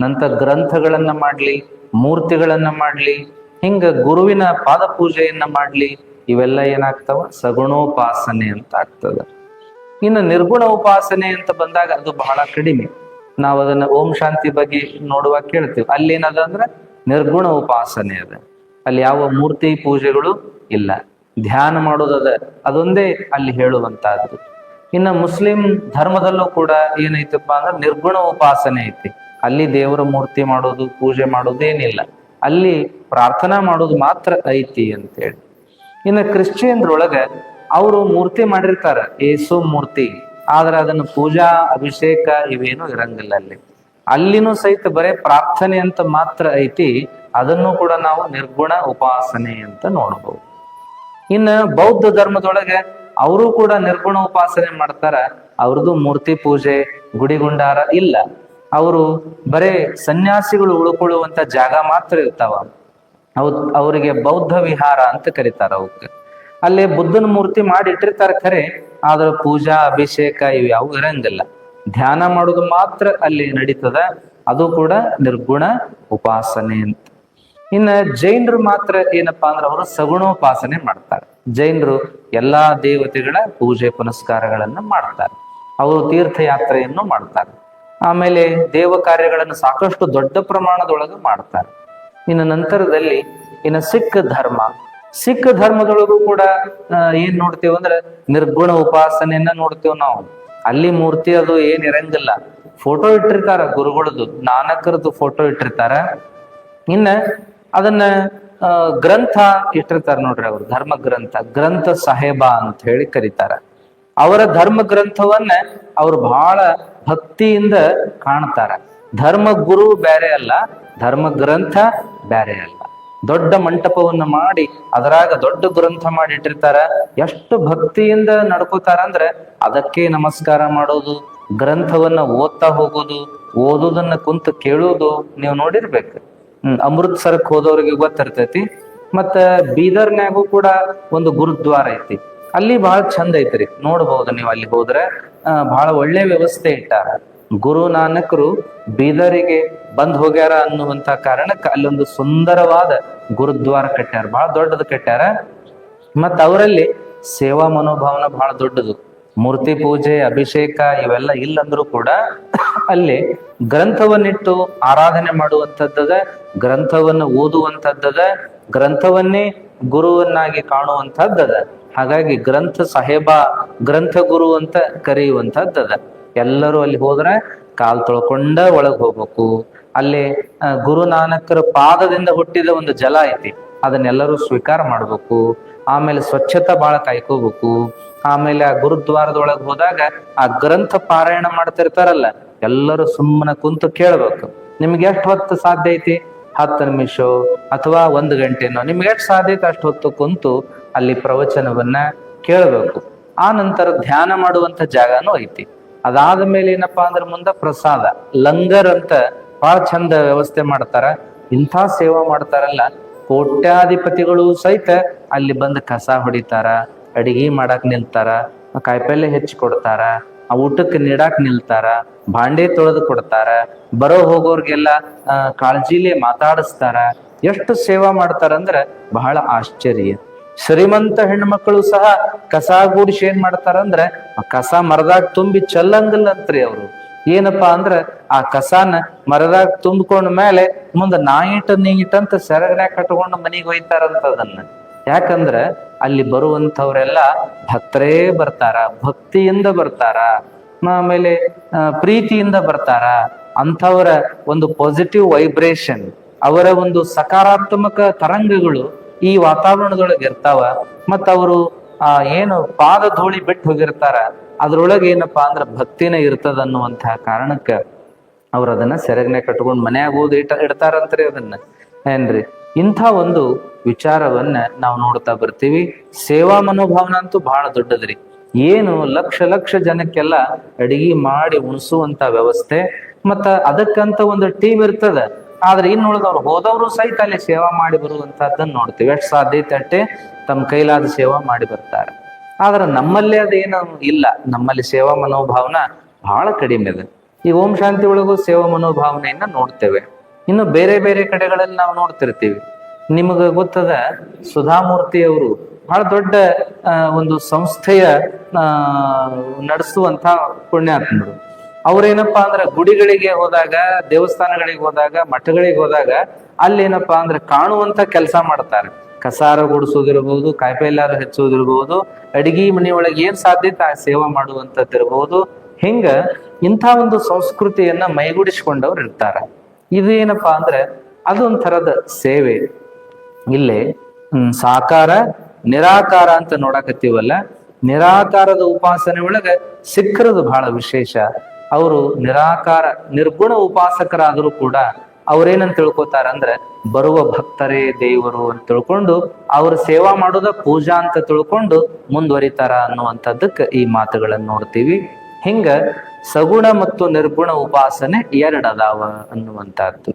ನಂತರ ಗ್ರಂಥಗಳನ್ನ ಮಾಡ್ಲಿ, ಮೂರ್ತಿಗಳನ್ನ ಮಾಡ್ಲಿ, ಹಿಂಗ ಗುರುವಿನ ಪಾದ ಪೂಜೆಯನ್ನ ಮಾಡ್ಲಿ, ಇವೆಲ್ಲ ಏನಾಗ್ತಾವ ಸಗುಣೋಪಾಸನೆ ಅಂತ ಆಗ್ತದ. ಇನ್ನು ನಿರ್ಗುಣ ಉಪಾಸನೆ ಅಂತ ಬಂದಾಗ ಅದು ಬಹಳ ಕಡಿಮೆ. ನಾವು ಅದನ್ನ ಓಂ ಶಾಂತಿ ಬಗ್ಗೆ ನೋಡುವಾಗ ಕೇಳ್ತೀವಿ, ಅಲ್ಲಿ ಏನದ ಅಂದ್ರೆ ನಿರ್ಗುಣ ಉಪಾಸನೆ ಅದ. ಅಲ್ಲಿ ಯಾವ ಮೂರ್ತಿ ಪೂಜೆಗಳು ಇಲ್ಲ, ಧ್ಯಾನ ಮಾಡೋದದ, ಅದೊಂದೇ ಅಲ್ಲಿ ಹೇಳುವಂತಹದ್ದು. ಇನ್ನು ಮುಸ್ಲಿಂ ಧರ್ಮದಲ್ಲೂ ಕೂಡ ಏನೈತಪ್ಪ ಅಂದ್ರೆ ನಿರ್ಗುಣ ಉಪಾಸನೆ ಐತಿ. ಅಲ್ಲಿ ದೇವರ ಮೂರ್ತಿ ಮಾಡೋದು, ಪೂಜೆ ಮಾಡೋದು ಏನಿಲ್ಲ, ಅಲ್ಲಿ ಪ್ರಾರ್ಥನಾ ಮಾಡೋದು ಮಾತ್ರ ಐತಿ ಅಂತೇಳಿ. ಇನ್ನು ಕ್ರಿಶ್ಚಿಯನ್ರೊಳಗ ಅವರು ಮೂರ್ತಿ ಮಾಡಿರ್ತಾರ, ಏಸು ಮೂರ್ತಿ, ಆದ್ರೆ ಅದನ್ನ ಪೂಜಾ ಅಭಿಷೇಕ ಇವೇನು ಇರಂಗಿಲ್ಲ ಅಲ್ಲಿ. ಅಲ್ಲಿನೂ ಸಹಿತ ಬರೇ ಪ್ರಾರ್ಥನೆ ಅಂತ ಮಾತ್ರ ಐತಿ. ಅದನ್ನು ಕೂಡ ನಾವು ನಿರ್ಗುಣ ಉಪಾಸನೆ ಅಂತ ನೋಡ್ಬೋದು. ಇನ್ನ ಬೌದ್ಧ ಧರ್ಮದೊಳಗೆ ಅವರು ಕೂಡ ನಿರ್ಗುಣ ಉಪಾಸನೆ ಮಾಡ್ತಾರ. ಅವ್ರದ್ದು ಮೂರ್ತಿ ಪೂಜೆ, ಗುಡಿಗುಂಡಾರ ಇಲ್ಲ. ಅವರು ಬರೇ ಸನ್ಯಾಸಿಗಳು ಉಳ್ಕೊಳ್ಳುವಂತ ಜಾಗ ಮಾತ್ರ ಇರ್ತಾವ. ಅವರಿಗೆ ಬೌದ್ಧ ವಿಹಾರ ಅಂತ ಕರೀತಾರ. ಅವಕ್ಕೆ ಅಲ್ಲೇ ಬುದ್ಧನ ಮೂರ್ತಿ ಮಾಡಿ ಇಟ್ಟಿರ್ತಾರೆ ಖರೆ, ಆದ್ರ ಪೂಜಾ ಅಭಿಷೇಕ ಇವು ಯಾವ ಇರಂಗಿಲ್ಲ. ಧ್ಯಾನ ಮಾಡೋದು ಮಾತ್ರ ಅಲ್ಲಿ ನಡೀತದ. ಅದು ಕೂಡ ನಿರ್ಗುಣ ಉಪಾಸನೆ ಅಂತ. ಇನ್ನ ಜೈನರು ಮಾತ್ರ ಏನಪ್ಪಾ ಅಂದ್ರೆ ಅವರು ಸಗುಣೋಪಾಸನೆ ಮಾಡ್ತಾರೆ. ಜೈನರು ಎಲ್ಲಾ ದೇವತೆಗಳ ಪೂಜೆ ಪುನಸ್ಕಾರಗಳನ್ನ ಮಾಡ್ತಾರೆ. ಅವರು ತೀರ್ಥಯಾತ್ರೆಯನ್ನು ಮಾಡ್ತಾರೆ. ಆಮೇಲೆ ದೇವ ಕಾರ್ಯಗಳನ್ನು ಸಾಕಷ್ಟು ದೊಡ್ಡ ಪ್ರಮಾಣದೊಳಗೆ ಮಾಡ್ತಾರೆ. ಇನ್ನು ನಂತರದಲ್ಲಿ ಇನ್ನು ಸಿಖ್ ಧರ್ಮದೊಳಗೂ ಕೂಡ ಏನ್ ನೋಡ್ತೇವೆ ಅಂದ್ರೆ ನಿರ್ಗುಣ ಉಪಾಸನೆಯನ್ನ ನೋಡ್ತೇವೆ ನಾವು. ಅಲ್ಲಿ ಮೂರ್ತಿ ಅದು ಏನ್ ಇರಂಗಿಲ್ಲ, ಫೋಟೋ ಇಟ್ಟಿರ್ತಾರ ಗುರುಗಳದ್ದು, ನಾನಕರದ್ದು ಫೋಟೋ ಇಟ್ಟಿರ್ತಾರ. ಇನ್ನ ಅದನ್ನ ಗ್ರಂಥ ಇಟ್ಟಿರ್ತಾರ ನೋಡ್ರಿ, ಅವ್ರು ಧರ್ಮ ಗ್ರಂಥ ಸಾಹೇಬ ಅಂತ ಹೇಳಿ ಕರೀತಾರ. ಅವರ ಧರ್ಮ ಗ್ರಂಥವನ್ನ ಅವ್ರು ಬಹಳ ಭಕ್ತಿಯಿಂದ ಕಾಣ್ತಾರ. ಧರ್ಮ ಗುರು ಬೇರೆ ಅಲ್ಲ, ಧರ್ಮ ಗ್ರಂಥ ಬೇರೆ ಅಲ್ಲ. ದೊಡ್ಡ ಮಂಟಪವನ್ನ ಮಾಡಿ ಅದರಾಗ ದೊಡ್ಡ ಗ್ರಂಥ ಮಾಡಿ ಇಟ್ಟಿರ್ತಾರ. ಎಷ್ಟು ಭಕ್ತಿಯಿಂದ ನಡ್ಕೋತಾರ ಅಂದ್ರೆ ಅದಕ್ಕೆ ನಮಸ್ಕಾರ ಮಾಡೋದು, ಗ್ರಂಥವನ್ನ ಓದ್ತಾ ಹೋಗೋದು, ಓದೋದನ್ನ ಕುಂತು ಕೇಳೋದು ನೀವು ನೋಡಿರ್ಬೇಕು. ಅಮೃತ್ಸರಕ್ಕೆ ಹೋದವ್ರಿಗೆ ಗೊತ್ತಿರ್ತೈತಿ. ಮತ್ತ ಬೀದರ್ನ್ಯಾಗೂ ಕೂಡ ಒಂದು ಗುರುದ್ವಾರ ಐತಿ, ಅಲ್ಲಿ ಬಹಳ ಚಂದ ಐತ್ರಿ, ನೋಡ್ಬಹುದು ನೀವು. ಅಲ್ಲಿ ಹೋದ್ರೆ ಬಹಳ ಒಳ್ಳೆ ವ್ಯವಸ್ಥೆ ಇಟ್ಟಾರ. ಗುರು ನಾನಕರು ಬೀದರಿಗೆ ಬಂದ್ ಹೋಗ್ಯಾರ ಅನ್ನುವಂತ ಕಾರಣಕ್ಕೆ ಅಲ್ಲೊಂದು ಸುಂದರವಾದ ಗುರುದ್ವಾರ ಕಟ್ಟ್ಯಾರ, ಬಹಳ ದೊಡ್ಡದು ಕಟ್ಟ್ಯಾರ. ಮತ್ತ ಅವರಲ್ಲಿ ಸೇವಾ ಮನೋಭಾವನ ಬಹಳ ದೊಡ್ಡದು. ಮೂರ್ತಿ ಪೂಜೆ ಅಭಿಷೇಕ ಇವೆಲ್ಲ ಇಲ್ಲಂದ್ರೂ ಕೂಡ ಅಲ್ಲಿ ಗ್ರಂಥವನ್ನಿಟ್ಟು ಆರಾಧನೆ ಮಾಡುವಂಥದ್ದದ, ಗ್ರಂಥವನ್ನು ಓದುವಂಥದ್ದದ, ಗ್ರಂಥವನ್ನೇ ಗುರುವನ್ನಾಗಿ ಕಾಣುವಂಥದ್ದದ. ಹಾಗಾಗಿ ಗ್ರಂಥ ಸಾಹೇಬ, ಗ್ರಂಥ ಗುರು ಅಂತ ಕರೆಯುವಂಥದ್ದದ. ಎಲ್ಲರೂ ಅಲ್ಲಿ ಹೋದ್ರೆ ಕಾಲ್ ತೊಳ್ಕೊಂಡ ಒಳಗ್ ಹೋಗ್ಬೇಕು. ಅಲ್ಲಿ ಗುರು ನಾನಕರ ಪಾದದಿಂದ ಹುಟ್ಟಿದ ಒಂದು ಜಲ ಐತಿ, ಅದನ್ನೆಲ್ಲರೂ ಸ್ವೀಕಾರ ಮಾಡ್ಬೇಕು. ಆಮೇಲೆ ಸ್ವಚ್ಛತಾ ಬಹಳ ಕಾಯ್ಕೋಬೇಕು. ಆಮೇಲೆ ಆ ಗುರುದ್ವಾರದೊಳಗೆ ಹೋದಾಗ ಆ ಗ್ರಂಥ ಪಾರಾಯಣ ಮಾಡ್ತಿರ್ತಾರಲ್ಲ, ಎಲ್ಲರೂ ಸುಮ್ಮನೆ ಕುಂತು ಕೇಳ್ಬೇಕು. ನಿಮ್ಗೆ ಎಷ್ಟು ಹೊತ್ತು ಸಾಧ್ಯ ಐತಿ, 10 ನಿಮಿಷ ಅಥವಾ 1 ಗಂಟೆನೋ, ನಿಮ್ಗೆ ಎಷ್ಟು ಸಾಧ್ಯ ಐತಿ ಅಷ್ಟು ಹೊತ್ತು ಕುಂತು ಅಲ್ಲಿ ಪ್ರವಚನವನ್ನ ಕೇಳಬೇಕು. ಆ ನಂತರ ಧ್ಯಾನ ಮಾಡುವಂತ ಜಾಗನೂ ಐತಿ. ಅದಾದ ಮೇಲೆ ಏನಪ್ಪಾ ಅಂದ್ರೆ ಮುಂದೆ ಪ್ರಸಾದ, ಲಂಗರ್ ಅಂತ ಬಹಳ ಚಂದ ವ್ಯವಸ್ಥೆ ಮಾಡ್ತಾರ. ಇಂಥ ಸೇವಾ ಮಾಡ್ತಾರಲ್ಲ, ಕೋಟ್ಯಾಧಿಪತಿಗಳು ಸಹಿತ ಅಲ್ಲಿ ಬಂದು ಕಸ ಹೊಡಿತಾರ, ಅಡಿಗೆ ಮಾಡಾಕ್ ನಿಲ್ತಾರ, ಕಾಯಿಪಲ್ಲೆ ಹೆಚ್ಚಿ ಕೊಡ್ತಾರ, ಆ ಊಟಕ್ಕೆ ನೀಡಾಕ್ ನಿಲ್ತಾರ, ಭಾಂಡೆ ತೊಳೆದು ಕೊಡ್ತಾರ, ಬರೋ ಹೋಗೋರ್ಗೆಲ್ಲ ಕಾಳಜಿಲೆ ಮಾತಾಡಿಸ್ತಾರ. ಎಷ್ಟು ಸೇವಾ ಮಾಡ್ತಾರಂದ್ರ ಬಹಳ ಆಶ್ಚರ್ಯ. ಶ್ರೀಮಂತ ಹೆಣ್ಮಕ್ಳು ಸಹ ಕಸ ಗೂಡಿಸಿ ಏನ್ ಮಾಡ್ತಾರಂದ್ರ ಆ ಕಸ ಮರದಾಗ ತುಂಬಿ ಚೆಲ್ಲಂಗಿಲ್ಲ ಅಂತ್ರಿ ಅವ್ರು. ಏನಪ್ಪಾ ಅಂದ್ರ ಆ ಕಸಾನ ಮರದಾಗ ತುಂಬ್ಕೊಂಡ ಮೇಲೆ ಮುಂದ ನೀಟಂತ ಸೆರಗನ್ಯಾಗ ಕಟ್ಕೊಂಡು ಮನಿಗೆ ಒಯ್ತಾರಂತ ಅದನ್ನ. ಯಾಕಂದ್ರ ಅಲ್ಲಿ ಬರುವಂತವ್ರೆಲ್ಲ ಭಕ್ತರೇ ಬರ್ತಾರ, ಭಕ್ತಿಯಿಂದ ಬರ್ತಾರ, ಆಮೇಲೆ ಪ್ರೀತಿಯಿಂದ ಬರ್ತಾರ. ಅಂಥವರ ಒಂದು ಪಾಸಿಟಿವ್ ವೈಬ್ರೇಷನ್ ಅವರ ಒಂದು ಸಕಾರಾತ್ಮಕ ತರಂಗಗಳು ಈ ವಾತಾವರಣದೊಳಗೆ ಇರ್ತಾವ. ಮತ್ತ ಅವರು ಏನು ಪಾದ ಧೂಳಿ ಬಿಟ್ಟು ಹೋಗಿರ್ತಾರ, ಅದ್ರೊಳಗೆ ಏನಪ್ಪಾ ಅಂದ್ರ ಭಕ್ತಿನೇ ಇರ್ತದ ಅನ್ನುವಂತಹ ಕಾರಣಕ್ಕ ಅವ್ರ ಅದನ್ನ ಸೆರಗನೆ ಕಟ್ಕೊಂಡು ಮನ್ಯಾಗ ಓದಿ ಇಡ್ತಾರಂತ್ರಿ ಅದನ್ನ. ಏನ್ರಿ, ಇಂಥ ಒಂದು ವಿಚಾರವನ್ನ ನಾವು ನೋಡ್ತಾ ಬರ್ತೀವಿ. ಸೇವಾ ಮನೋಭಾವನ ಅಂತೂ ಬಹಳ ದೊಡ್ಡದ್ರಿ. ಏನು ಲಕ್ಷ ಲಕ್ಷ ಜನಕ್ಕೆಲ್ಲ ಅಡಿಗೆ ಮಾಡಿ ಉಣಿಸುವಂತ ವ್ಯವಸ್ಥೆ, ಮತ್ತ ಅದಕ್ಕಂತ ಒಂದು ಟೀಮ್ ಇರ್ತದ. ಆದ್ರೆ ಇನ್ನುಳಿದವ್ರು ಹೋದವರು ಸಹಿತ ಅಲ್ಲಿ ಸೇವಾ ಮಾಡಿ ಬರುವಂತಹದ್ದನ್ನ ನೋಡ್ತೀವಿ. ಎಷ್ಟು ಸಾಧ್ಯತೆ ಅಷ್ಟೇ ತಮ್ಮ ಕೈಲಾದ ಸೇವಾ ಮಾಡಿ ಬರ್ತಾರೆ. ಆದ್ರೆ ನಮ್ಮಲ್ಲಿ ಅದೇನು ಇಲ್ಲ, ನಮ್ಮಲ್ಲಿ ಸೇವಾ ಮನೋಭಾವನ ಬಹಳ ಕಡಿಮೆ ಇದೆ. ಈ ಓಂ ಶಾಂತಿ ಒಳಗೂ ಸೇವಾ ಮನೋಭಾವನೆಯನ್ನ ನೋಡ್ತೇವೆ. ಇನ್ನು ಬೇರೆ ಬೇರೆ ಕಡೆಗಳಲ್ಲಿ ನಾವು ನೋಡ್ತಿರ್ತೀವಿ. ನಿಮಗ ಗೊತ್ತದ, ಸುಧಾಮೂರ್ತಿ ಅವರು ಬಹಳ ದೊಡ್ಡ ಒಂದು ಸಂಸ್ಥೆಯ ನಡೆಸುವಂತ ಪುಣ್ಯಾತ್ಮರು. ಅವ್ರೇನಪ್ಪಾ ಅಂದ್ರೆ ಗುಡಿಗಳಿಗೆ ಹೋದಾಗ, ದೇವಸ್ಥಾನಗಳಿಗೆ ಹೋದಾಗ, ಮಠಗಳಿಗೆ ಹೋದಾಗ ಅಲ್ಲೇನಪ್ಪಾ ಅಂದ್ರೆ ಕಾಣುವಂತ ಕೆಲಸ ಮಾಡ್ತಾರೆ. ಕಸಾರ ಗುಡಿಸೋದಿರ್ಬಹುದು, ಕಾಯಿಪಲ್ಯಾರ ಹೆಚ್ಚೋದಿರ್ಬಹುದು, ಅಡಿಗೆ ಮನೆಯೊಳಗೆ ಏನ್ ಸಾಧ್ಯತೆ ಆ ಸೇವಾ ಮಾಡುವಂತದ್ದಿರ್ಬಹುದು. ಹಿಂಗ ಇಂಥ ಒಂದು ಸಂಸ್ಕೃತಿಯನ್ನ ಮೈಗೂಡಿಸ್ಕೊಂಡವ್ರು ಇರ್ತಾರ. ಇದು ಏನಪ್ಪಾ ಅಂದ್ರೆ ಅದೊಂಥರದ ಸೇವೆ. ಇಲ್ಲೇ ಸಾಕಾರ ನಿರಾಕಾರ ಅಂತ ನೋಡಕತ್ತೀವಲ್ಲ, ನಿರಾಕಾರದ ಉಪಾಸನೆ ಒಳಗೆ ಸಿಖ್ಖರದು ಬಹಳ ವಿಶೇಷ. ಅವರು ನಿರಾಕಾರ ನಿರ್ಗುಣ ಉಪಾಸಕರಾದರೂ ಕೂಡ ಅವ್ರೇನಂತ ತಿಳ್ಕೊತಾರ ಅಂದ್ರೆ ಬರುವ ಭಕ್ತರೇ ದೇವರು ಅಂತ ತಿಳ್ಕೊಂಡು ಅವ್ರ ಸೇವಾ ಮಾಡೋದ ಪೂಜಾ ಅಂತ ತಿಳ್ಕೊಂಡು ಮುಂದುವರಿತಾರ ಅನ್ನುವಂಥದ್ದಕ್ಕೆ ಈ ಮಾತುಗಳನ್ನು ನೋಡ್ತೀವಿ. ಹಿಂಗ ಸಗುಣ ಮತ್ತು ನಿರ್ಗುಣ ಉಪಾಸನೆ ಎರಡದಾವ ಅನ್ನುವಂಥದ್ದು.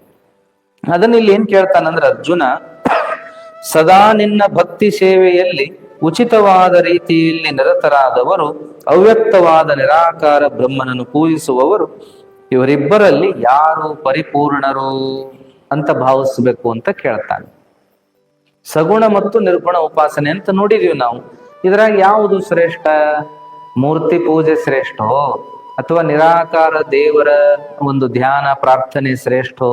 ಅದನ್ನ ಇಲ್ಲಿ ಏನ್ ಕೇಳ್ತಾನಂದ್ರ ಅರ್ಜುನ, ಸದಾ ನಿನ್ನ ಭಕ್ತಿ ಸೇವೆಯಲ್ಲಿ ಉಚಿತವಾದ ರೀತಿಯಲ್ಲಿ ನಿರತರಾದವರು, ಅವ್ಯಕ್ತವಾದ ನಿರಾಕಾರ ಬ್ರಹ್ಮನನ್ನು ಪೂಜಿಸುವವರು, ಇವರಿಬ್ಬರಲ್ಲಿ ಯಾರು ಪರಿಪೂರ್ಣರು ಅಂತ ಭಾವಿಸ್ಬೇಕು ಅಂತ ಕೇಳ್ತಾನೆ. ಸಗುಣ ಮತ್ತು ನಿರ್ಗುಣ ಉಪಾಸನೆ ಅಂತ ನೋಡಿದೀವಿ ನಾವು. ಇದ್ರಾಗ ಯಾವುದು ಶ್ರೇಷ್ಠ? ಮೂರ್ತಿ ಪೂಜೆ ಶ್ರೇಷ್ಠೋ ಅಥವಾ ನಿರಾಕಾರ ದೇವರ ಒಂದು ಧ್ಯಾನ ಪ್ರಾರ್ಥನೆ ಶ್ರೇಷ್ಠೋ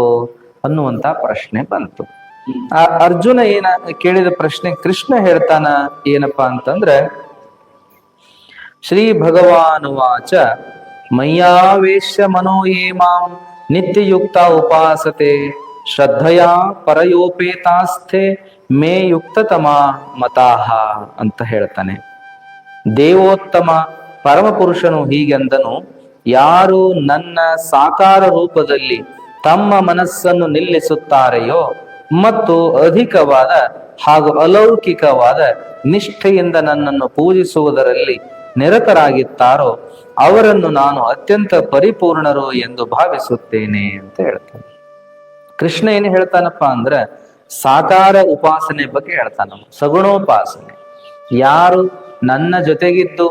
ಅನ್ನುವಂತ ಪ್ರಶ್ನೆ ಬಂತು. ಆ ಅರ್ಜುನ ಕೇಳಿದ ಪ್ರಶ್ನೆ ಕೃಷ್ಣ ಹೇಳ್ತಾನ ಏನಪ್ಪಾ ಅಂತಂದ್ರೆ, ಶ್ರೀ ಭಗವಾನುವಾಚ ಮಯ್ಯಾವೇಶ್ಯ ಮನೋ ಯೇ ಮಾಂ ನಿತ್ಯಯುಕ್ತ ಉಪಾಸತೆ ಶ್ರದ್ಧಯಾ ಪರಯೋಪೇತಾಸ್ಥೆ ಮೇ ಯುಕ್ತತಮ ಮತಾಹ ಅಂತ ಹೇಳ್ತಾನೆ. ದೇವೋತ್ತಮ ಪರಮಪುರುಷನು ಹೀಗೆಂದನು, ಯಾರು ನನ್ನ ಸಾಕಾರ ರೂಪದಲ್ಲಿ ತಮ್ಮ ಮನಸ್ಸನ್ನು ನಿಲ್ಲಿಸುತ್ತಾರೆಯೋ ಮತ್ತು ಅಧಿಕವಾದ ಹಾಗೂ ಅಲೌಕಿಕವಾದ ನಿಷ್ಠೆಯಿಂದ ನನ್ನನ್ನು ಪೂಜಿಸುವುದರಲ್ಲಿ ನಿರತರಾಗಿದ್ದಾರೋ ಅವರನ್ನು ನಾನು ಅತ್ಯಂತ ಪರಿಪೂರ್ಣರು ಎಂದು ಭಾವಿಸುತ್ತೇನೆ ಅಂತ ಹೇಳ್ತಾನೆ. ಕೃಷ್ಣ ಏನು ಹೇಳ್ತಾನಪ್ಪ ಅಂದ್ರೆ ಸಾಕಾರ ಉಪಾಸನೆ ಬಗ್ಗೆ ಹೇಳ್ತಾನ. ಸಗುಣೋಪಾಸನೆ, ಯಾರು ನನ್ನ ಜೊತೆಗಿದ್ದು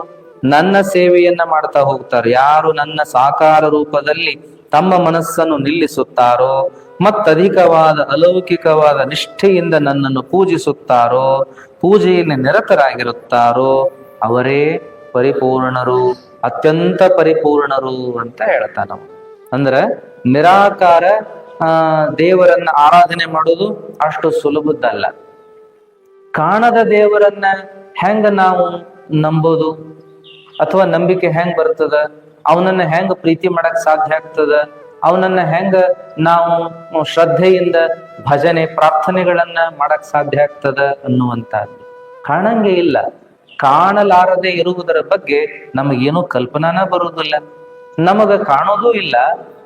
ನನ್ನ ಸೇವೆಯನ್ನ ಮಾಡ್ತಾ ಹೋಗ್ತಾರೋ, ಯಾರು ನನ್ನ ಸಾಕಾರ ರೂಪದಲ್ಲಿ ತಮ್ಮ ಮನಸ್ಸನ್ನು ನಿಲ್ಲಿಸುತ್ತಾರೋ ಮತ್ತಧಿಕವಾದ ಅಲೌಕಿಕವಾದ ನಿಷ್ಠೆಯಿಂದ ನನ್ನನ್ನು ಪೂಜಿಸುತ್ತಾರೋ, ಪೂಜೆಯಲ್ಲಿ ನಿರತರಾಗಿರುತ್ತಾರೋ ಅವರೇ ಪರಿಪೂರ್ಣರು, ಅತ್ಯಂತ ಪರಿಪೂರ್ಣರು ಅಂತ ಹೇಳ್ತಾನ. ಅಂದ್ರೆ ನಿರಾಕಾರ ದೇವರನ್ನ ಆರಾಧನೆ ಮಾಡೋದು ಅಷ್ಟು ಸುಲಭದ್ದಲ್ಲ. ಕಾಣದ ದೇವರನ್ನ ಹೆಂಗ ನಾವು ನಂಬೋದು ಅಥವಾ ನಂಬಿಕೆ ಹೆಂಗ್ ಬರ್ತದ, ಅವನನ್ನ ಹೆಂಗ ಪ್ರೀತಿ ಮಾಡಕ್ ಸಾಧ್ಯ ಆಗ್ತದ, ಅವನನ್ನ ಹೆಂಗ ನಾವು ಶ್ರದ್ಧೆಯಿಂದ ಭಜನೆ ಪ್ರಾರ್ಥನೆಗಳನ್ನ ಮಾಡಕ್ ಸಾಧ್ಯ ಆಗ್ತದ ಅನ್ನುವಂಥದ್ದು ಕಾಣಂಗೆ ಇಲ್ಲ. ಕಾಣಲಾರದೆ ಇರುವುದರ ಬಗ್ಗೆ ನಮಗೇನು ಕಲ್ಪನಾನ ಬರುವುದಿಲ್ಲ, ನಮಗ ಕಾಣೋದೂ ಇಲ್ಲ,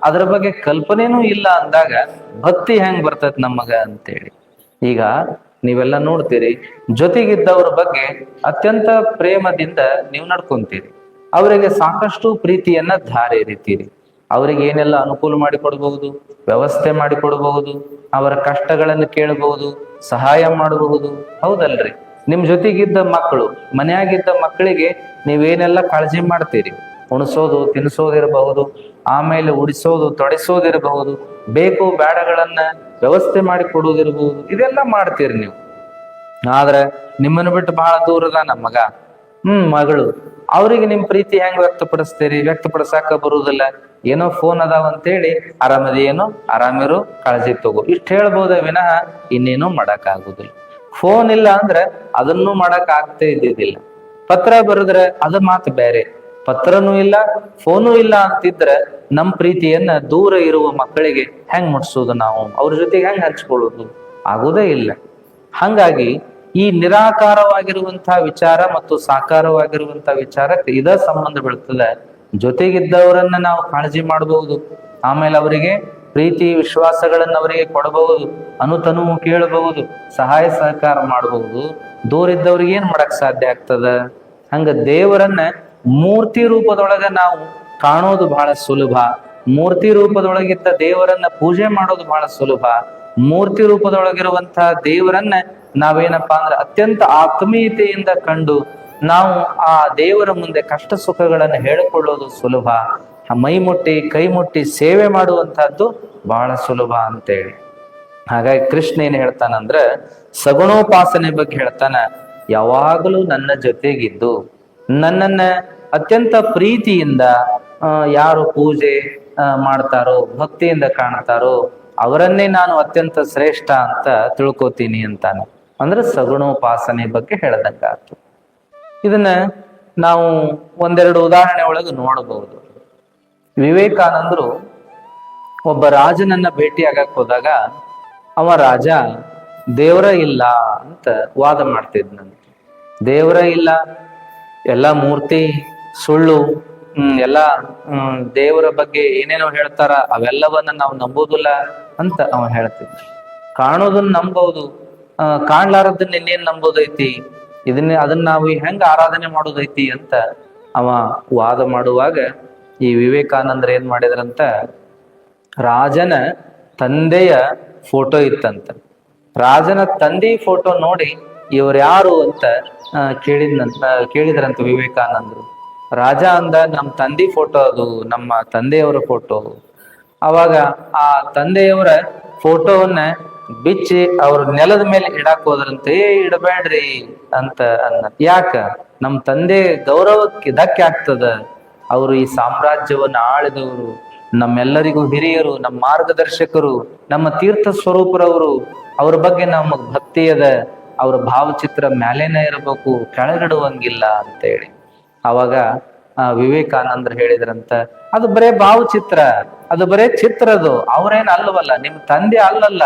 ಅದರ ಬಗ್ಗೆ ಕಲ್ಪನೆನೂ ಇಲ್ಲ ಅಂದಾಗ ಭಕ್ತಿ ಹೆಂಗ್ ಬರ್ತೈತಿ ನಮಗ ಅಂತೇಳಿ. ಈಗ ನೀವೆಲ್ಲ ನೋಡ್ತೀರಿ, ಜೊತೆಗಿದ್ದವ್ರ ಬಗ್ಗೆ ಅತ್ಯಂತ ಪ್ರೇಮದಿಂದ ನೀವು ನಡ್ಕೊಂತೀರಿ, ಅವರಿಗೆ ಸಾಕಷ್ಟು ಪ್ರೀತಿಯನ್ನ ಧಾರೆ ಎರಿತೀರಿ, ಅವರಿಗೆ ಏನೆಲ್ಲ ಅನುಕೂಲ ಮಾಡಿಕೊಡ್ಬಹುದು, ವ್ಯವಸ್ಥೆ ಮಾಡಿಕೊಡ್ಬಹುದು, ಅವರ ಕಷ್ಟಗಳನ್ನು ಕೇಳಬಹುದು, ಸಹಾಯ ಮಾಡಬಹುದು. ಹೌದಲ್ರಿ? ನಿಮ್ ಜೊತೆಗಿದ್ದ ಮಕ್ಕಳು, ಮನೆಯಾಗಿದ್ದ ಮಕ್ಕಳಿಗೆ ನೀವೇನೆಲ್ಲ ಕಾಳಜಿ ಮಾಡ್ತೀರಿ, ಉಣಿಸೋದು ತಿನ್ನಿಸೋದಿರಬಹುದು, ಆಮೇಲೆ ಉಡಿಸೋದು ತೊಡಿಸೋದಿರಬಹುದು, ಬೇಕು ಬೇಡಗಳನ್ನ ವ್ಯವಸ್ಥೆ ಮಾಡಿ ಕೊಡುವುದಿರಬಹುದು, ಇದೆಲ್ಲ ಮಾಡ್ತೀರಿ ನೀವು. ಆದ್ರೆ ನಿಮ್ಮನ್ನು ಬಿಟ್ಟು ಬಹಳ ದೂರದ ನಮ್ಮ ಮಗ ಮಗಳು, ಅವ್ರಿಗೆ ನಿಮ್ ಪ್ರೀತಿ ಹೆಂಗ್ ವ್ಯಕ್ತಪಡಿಸ್ತೀರಿ? ವ್ಯಕ್ತಪಡಿಸಾಕ ಬರುವುದಿಲ್ಲ. ಏನೋ ಫೋನ್ ಅದಾವ ಅಂತೇಳಿ ಆರಾಮದೇನೋ, ಆರಾಮಿರು, ಕಾಳಜಿ ತಗೋ, ಇಷ್ಟ ಹೇಳ್ಬೋದ ವಿನಃ ಇನ್ನೇನೋ ಮಾಡಕ್ ಆಗುದಿಲ್ಲ. ಫೋನ್ ಇಲ್ಲ ಅಂದ್ರೆ ಅದನ್ನು ಮಾಡಕ್ ಆಗ್ತೇ ಇದ್ದಿದ್ದಿಲ್ಲ. ಪತ್ರ ಬರೆದ್ರೆ ಅದು ಮಾತು ಬೇರೆ, ಪತ್ರನೂ ಇಲ್ಲ, ಫೋನು ಇಲ್ಲ ಅಂತಿದ್ರೆ ನಮ್ ಪ್ರೀತಿಯನ್ನ ದೂರ ಇರುವ ಮಕ್ಕಳಿಗೆ ಹೆಂಗ್ ಮುಟ್ಸೋದು, ನಾವು ಅವ್ರ ಜೊತೆಗೆ ಹೆಂಗ್ ಹಂಚ್ಕೊಳ್ಳೋದು? ಆಗೋದೇ ಇಲ್ಲ. ಹಂಗಾಗಿ ಈ ನಿರಾಕಾರವಾಗಿರುವಂತಹ ವಿಚಾರ ಮತ್ತು ಸಾಕಾರವಾಗಿರುವಂತಹ ವಿಚಾರಕ್ಕೆ ಇದ ಸಂಬಂಧ ಬೀಳ್ತದೆ. ಜೊತೆಗಿದ್ದವರನ್ನ ನಾವು ಕಾಳಜಿ ಮಾಡಬಹುದು, ಆಮೇಲೆ ಅವರಿಗೆ ಪ್ರೀತಿ ವಿಶ್ವಾಸಗಳನ್ನ ಅವರಿಗೆ ಕೊಡಬಹುದು, ಅನುತನುವು ಕೇಳಬಹುದು, ಸಹಾಯ ಸಹಕಾರ ಮಾಡಬಹುದು. ದೂರ ಇದ್ದವ್ರಿಗೆ ಏನ್ ಮಾಡಕ್ ಸಾಧ್ಯ ಆಗ್ತದ? ಹಂಗ ದೇವರನ್ನ ಮೂರ್ತಿ ರೂಪದೊಳಗ ನಾವು ಕಾಣೋದು ಬಹಳ ಸುಲಭ. ಮೂರ್ತಿ ರೂಪದೊಳಗಿದ್ದ ದೇವರನ್ನ ಪೂಜೆ ಮಾಡೋದು ಬಹಳ ಸುಲಭ. ಮೂರ್ತಿ ರೂಪದೊಳಗಿರುವಂತಹ ದೇವರನ್ನ ನಾವೇನಪ್ಪಾ ಅಂದ್ರೆ ಅತ್ಯಂತ ಆತ್ಮೀಯತೆಯಿಂದ ಕಂಡು ನಾವು ಆ ದೇವರ ಮುಂದೆ ಕಷ್ಟ ಸುಖಗಳನ್ನ ಹೇಳಿಕೊಳ್ಳೋದು ಸುಲಭ. ಮೈ ಮುಟ್ಟಿ ಕೈ ಮುಟ್ಟಿ ಸೇವೆ ಮಾಡುವಂತಹದ್ದು ಬಹಳ ಸುಲಭ ಅಂತೇಳಿ. ಹಾಗಾಗಿ ಕೃಷ್ಣ ಏನ್ ಹೇಳ್ತಾನಂದ್ರ ಸಗುಣೋಪಾಸನೆ ಬಗ್ಗೆ ಹೇಳ್ತಾನ. ಯಾವಾಗಲೂ ನನ್ನ ಜೊತೆಗಿದ್ದು ನನ್ನನ್ನ ಅತ್ಯಂತ ಪ್ರೀತಿಯಿಂದ ಯಾರು ಪೂಜೆ ಮಾಡ್ತಾರೋ, ಭಕ್ತಿಯಿಂದ ಕಾಣ್ತಾರೋ ಅವರನ್ನೇ ನಾನು ಅತ್ಯಂತ ಶ್ರೇಷ್ಠ ಅಂತ ತಿಳ್ಕೊತೀನಿ ಅಂತಾನೆ. ಅಂದ್ರೆ ಸಗುಣೋಪಾಸನೆ ಬಗ್ಗೆ ಹೇಳ್ದಂಗಾಯ್ತು. ಇದನ್ನ ನಾವು ಒಂದೆರಡು ಉದಾಹರಣೆ ಒಳಗೆ ನೋಡಬಹುದು. ವಿವೇಕಾನಂದರು ಒಬ್ಬ ರಾಜನನ್ನ ಭೇಟಿ ಆಗಕ್ ಹೋದಾಗ ಅವ ರಾಜ ದೇವರ ಇಲ್ಲ ಅಂತ ವಾದ ಮಾಡ್ತಿದ್ನಂತೆ. ದೇವರ ಇಲ್ಲ, ಎಲ್ಲ ಮೂರ್ತಿ ಸುಳ್ಳು, ಎಲ್ಲ ದೇವರ ಬಗ್ಗೆ ಏನೇನೋ ಹೇಳ್ತಾರ ಅವೆಲ್ಲವನ್ನ ನಾವು ನಂಬೋದಿಲ್ಲ ಅಂತ ಅವ ಹೇಳ್ತಿದ್ದ. ಕಾಣೋದನ್ನ ನಂಬೋದು, ಕಾಣ್ಲಾರದನ್ನ ಇನ್ನೇನ್ ನಂಬೋದೈತಿ, ಅದನ್ನ ನಾವು ಹೆಂಗ ಆರಾಧನೆ ಮಾಡೋದೈತಿ ಅಂತ ಅವ ವಾದ ಮಾಡುವಾಗ ಈ ವಿವೇಕಾನಂದ್ರ ಏನ್ ಮಾಡಿದ್ರಂತ, ರಾಜನ ತಂದೆಯ ಫೋಟೋ ಇತ್ತಂತ. ರಾಜನ ತಂದೆ ಫೋಟೋ ನೋಡಿ ಇವ್ರ್ಯಾರು ಅಂತ ಕೇಳಿದ್ರಂತ ವಿವೇಕಾನಂದರು. ರಾಜ ಅಂದ, ನಮ್ಮ ತಂದೆ ಫೋಟೋ ಅದು, ನಮ್ಮ ತಂದೆಯವರ ಫೋಟೋ. ಅವಾಗ ಆ ತಂದೆಯವರ ಫೋಟೋವನ್ನ ಬಿಚ್ಚಿ ಅವ್ರ ನೆಲದ ಮೇಲೆ ಇಡಾಕ್ ಹೋದ್ರಂತೆ. ಇಡಬೇಡ್ರಿ ಅಂತ ಯಾಕ? ನಮ್ ತಂದೆ ಗೌರವಕ್ಕೆ ಧಕ್ಕೆ ಆಗ್ತದ, ಅವರು ಈ ಸಾಮ್ರಾಜ್ಯವನ್ನ ಆಳಿದವರು, ನಮ್ಮೆಲ್ಲರಿಗೂ ಹಿರಿಯರು, ನಮ್ಮ ಮಾರ್ಗದರ್ಶಕರು, ನಮ್ಮ ತೀರ್ಥ ಸ್ವರೂಪರವರು, ಅವ್ರ ಬಗ್ಗೆ ನಮಗ್ ಭಕ್ತಿ ಅದ, ಅವ್ರ ಭಾವಚಿತ್ರ ಮ್ಯಾಲೇನೆ ಇರಬೇಕು, ಕೆಳಗಿಡುವಂಗಿಲ್ಲ ಅಂತ ಹೇಳಿ. ಅವಾಗ ವಿವೇಕಾನಂದ್ರ ಹೇಳಿದ್ರಂತ, ಅದು ಬರೇ ಭಾವಚಿತ್ರ, ಅದು ಬರೇ ಚಿತ್ರದು, ಅವ್ರೇನ್ ಅಲ್ಲವಲ್ಲ, ನಿಮ್ ತಂದೆ ಅಲ್ಲಲ್ಲ,